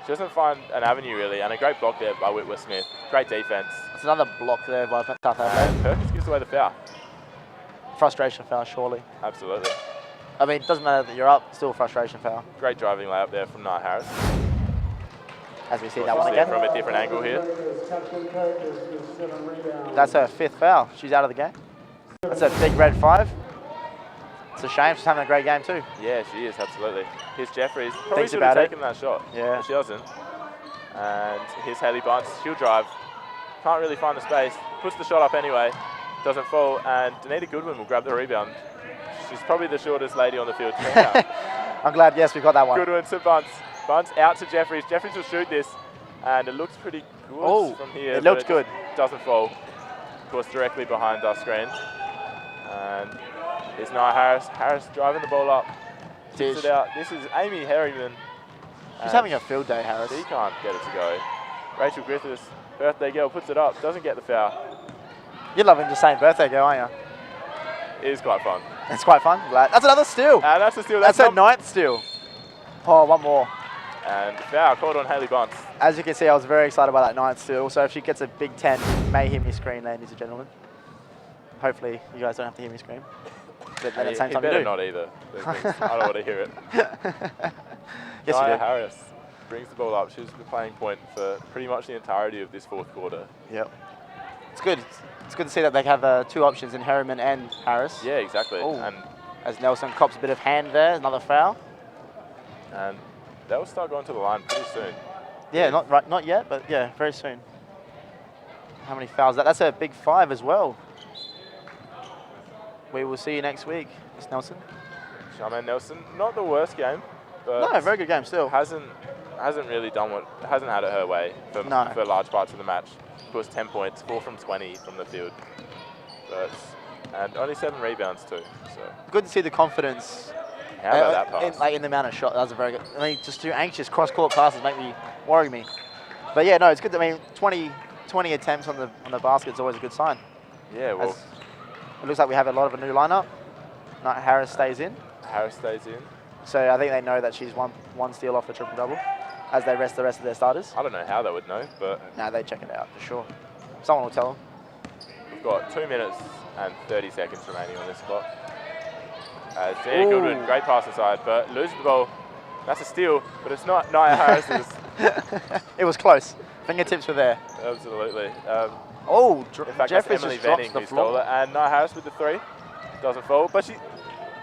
She doesn't find an avenue really, and a great block there by Whitworth Smith. Great defense. It's another block there by South Adelaide. And Perkis gives away the foul. Frustration foul, surely. Absolutely. I mean, it doesn't matter that you're up, still a frustration foul. Great driving layup there from Nia Harris. As we see that one again. From a different angle here. That's her 5th foul. She's out of the game. That's a big red 5. It's a shame. She's having a great game too. Yeah, she is, absolutely. Here's Jeffries. Probably Thinks should have about it. taken that shot. Yeah. But she doesn't. And here's Hayley Bunce. She'll drive. Can't really find the space. Puts the shot up anyway. Doesn't fall. And Danita Goodwin will grab the rebound. She's probably the shortest lady on the field. I'm glad, yes, we got that one. Goodwin to Bunce. Bunce out to Jeffries. Jeffries will shoot this. And it looks pretty good from here. It looked good. Doesn't fall. Of course, directly behind our screen. And here's Nia Harris. Harris driving the ball up. Tips it out. This is Amy Herrington. She's having a field day, Harris. She can't get it to go. Rachel Griffiths, birthday girl, puts it up. Doesn't get the foul. You're loving just saying birthday girl, aren't you? It is quite fun. It's quite fun. Glad. That's another steal. And that's a steal. That's her 9th steal. Oh, one more. And foul called on Hayley Bunce. As you can see, I was very excited about that 9th steal. So if she gets a big 10, you may hear me scream, ladies and gentlemen. Hopefully, you guys don't have to hear me scream. But at the same time, you better do. not either. I don't want to hear it. Yes, Nia you do. Harris brings the ball up. She was playing point for pretty much the entirety of this 4th quarter. Yep. It's good. It's good to see that they have 2 options in Harriman and Harris. Yeah, exactly. Ooh. And as Nelson cops a bit of hand there, another foul. And they'll start going to the line pretty soon. Yeah, not yet, but yeah, very soon. How many fouls? That's a big 5 as well. We will see you next week, Miss Nelson. Charmaine Nelson, not the worst game, but No, very good game still. hasn't really done hasn't had it her way for large parts of the match. Of course, 10 points, 4 from 20 from the field, and only 7 rebounds too. So Good to see the confidence. how about that pass? In the amount of shot, that was a very good. I mean, just 2 anxious cross-court passes worry me. But yeah, no, it's good. I mean, 20 attempts on the basket is always a good sign. Yeah, well, It looks like we have a lot of a new lineup. Harris stays in. Harris stays in. So I think they know that she's one steal off the triple-double as they rest the rest of their starters. I don't know how they would know, but No, they check it out for sure. Someone will tell them. we've got 2 minutes and 30 seconds remaining on this clock. Danita Goodwin, great pass inside, but loses the ball. That's a steal, but it's not Nia Harris's. It was close. Fingertips were there. Absolutely. Oh, In fact, Jeffries that's Emily just drops Venning the who stole floor. it, and Nia Harris with the 3. Doesn't fall, but she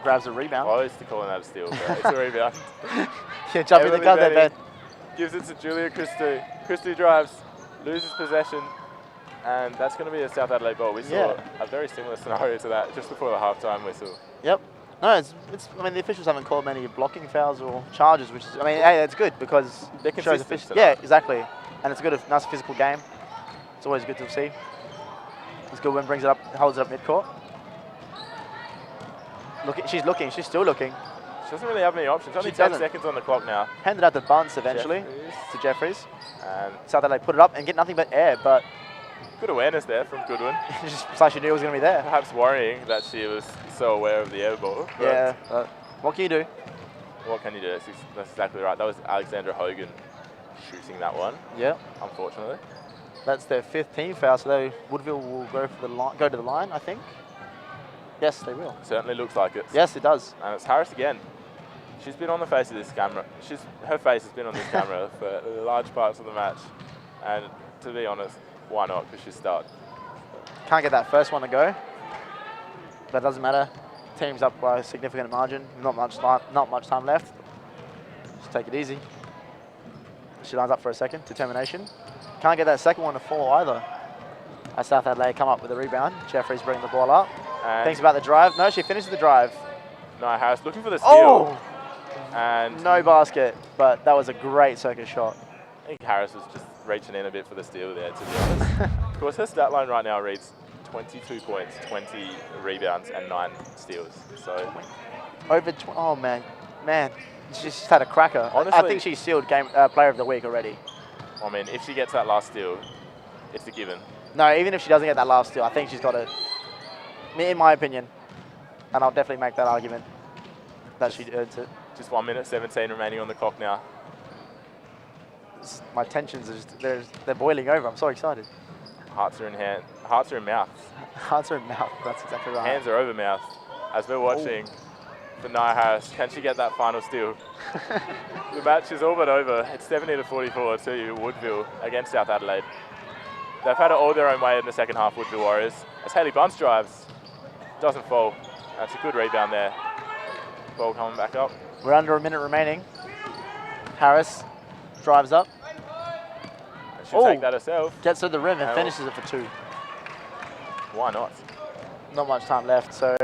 Grabs a rebound. close to calling that a steal, but it's a rebound. Yeah, jumping the gun there, Ben. Gives it to Julia Christou. Christou drives, loses possession, and that's going to be a South Adelaide ball. We saw a very similar scenario to that just before the halftime whistle. Yep. No, it's. I mean, the officials haven't called many blocking fouls or charges, which is. I mean, hey, that's good because they're consistent. Yeah, exactly. And it's a good, nice physical game. It's always good to see. It's good when brings it up, holds it up mid-court. She's looking. She's still looking. She doesn't really have any options. Only 10 seconds on the clock now. Handed out to Bunce eventually to Jeffries. And South Adelaide put it up and get nothing but air, but good awareness there from Goodwin. Just like she knew it was going to be there. Perhaps worrying that she was so aware of the air ball. Yeah. What can you do? What can you do? That's exactly right. That was Alexandra Hogan shooting that one. Yeah. Unfortunately. That's their 5th team foul, so Woodville will go to the line, I think. Yes, they will. Certainly looks like it. Yes, it does. And it's Harris again. She's been on the face of this camera. Her face has been on this camera for large parts of the match. And to be honest, why not? Because she's stuck. Can't get that first one to go. But it doesn't matter. Team's up by a significant margin. Not much time left. Just take it easy. She lines up for a second. Determination. Can't get that second one to fall either. As South Adelaide come up with a rebound. Jeffries bringing the ball up. Thinks about the drive. No, she finishes the drive. No, Harris looking for the steal. Oh! And no basket, but that was a great circus shot. I think Harris was just reaching in a bit for the steal there, to be honest. Of course, her stat line right now reads 22 points, 20 rebounds, and 9 steals. So oh man, she's just had a cracker. Honestly, I think she's sealed player of the week already. I mean, if she gets that last steal, it's a given. No, even if she doesn't get that last steal, I think she's got it. In my opinion, and I'll definitely make that argument that she earns it. Just 1 minute 17 remaining on the clock now. My tensions are just, they're boiling over. I'm so excited. Hearts are in hand. Hearts are in mouth. Hearts are in mouth. That's exactly right. Hands are over mouth. As we're watching for Nia Harris, can she get that final steal? The match is all but over. It's 70-44 to Woodville against South Adelaide. They've had it all their own way in the second half, Woodville Warriors. As Hayley Bunce drives, doesn't fall. That's a good rebound there. Ball coming back up. We're under a minute remaining. Harris drives up. She'll take that herself. Gets to the rim and finishes it for 2. Why not? Not much time left, so.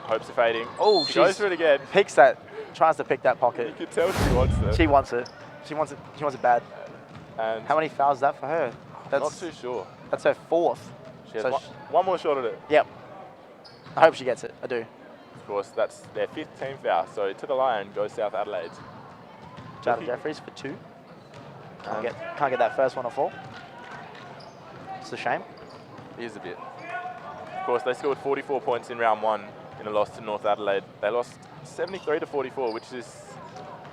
Hopes are fading. Oh, she goes for it again. Picks that, tries to pick that pocket. You can tell she wants it. She wants it. She wants it bad. And how many fouls is that for her? That's not too sure. That's her 4th. She has one more shot at it. Yep. I hope she gets it. I do. Of course, that's their 5th team foul. So to the line goes South Adelaide. Jada Jeffries for 2. Can't get that first one to fall. It's a shame. It is a bit. Of course, they scored 44 points in round 1 in a loss to North Adelaide. They lost 73-44, which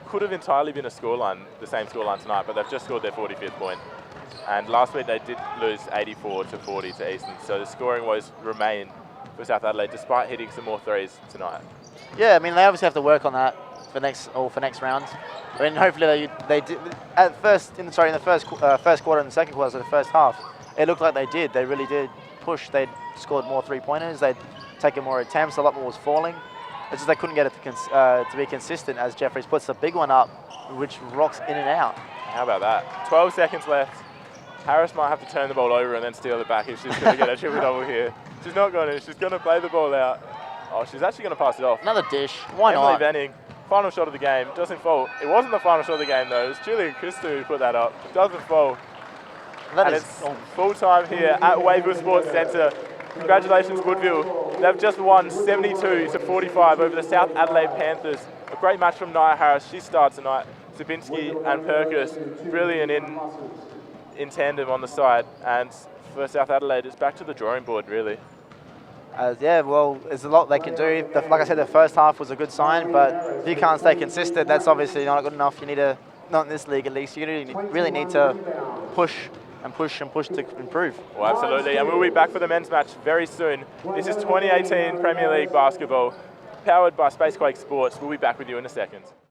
could have entirely been the same scoreline tonight, but they've just scored their 45th point. And last week they did lose 84-40 to Eastern, so the scoring woes remain for South Adelaide, despite hitting some more threes tonight. Yeah, I mean they obviously have to work on that for next round. I mean, hopefully they did at first in the first quarter and the second quarter, so the first half. It looked like they did. They really did push. They'd scored more 3-pointers. They'd taken more attempts. A lot more was falling. It's just they couldn't get it to be consistent as Jeffries puts the big one up, which rocks in and out. How about that? 12 seconds left. Harris might have to turn the ball over and then steal it back if she's going to get a triple-double here. She's not going to. She's going to play the ball out. Oh, she's actually going to pass it off. Another dish. Why Emily not? Benning, final shot of the game. Doesn't fall. It wasn't the final shot of the game, though. It was Julia Christou who put that up. Doesn't fall. And it's full time here at Woodville Sports Centre. Congratulations, Woodville. They've just won 72-45 over the South Adelaide Panthers. A great match from Nia Harris. She starts tonight. Zabinski and Perkis, brilliant in tandem on the side. And for South Adelaide, it's back to the drawing board, really. Yeah, well, there's a lot they can do. Like I said, the first half was a good sign, but if you can't stay consistent, that's obviously not good enough. You need to, not in this league at least, you really need to push and push and push to improve. Well, absolutely, and we'll be back for the men's match very soon. This is 2018 Premier League basketball, powered by Spacequake Sports. We'll be back with you in a second.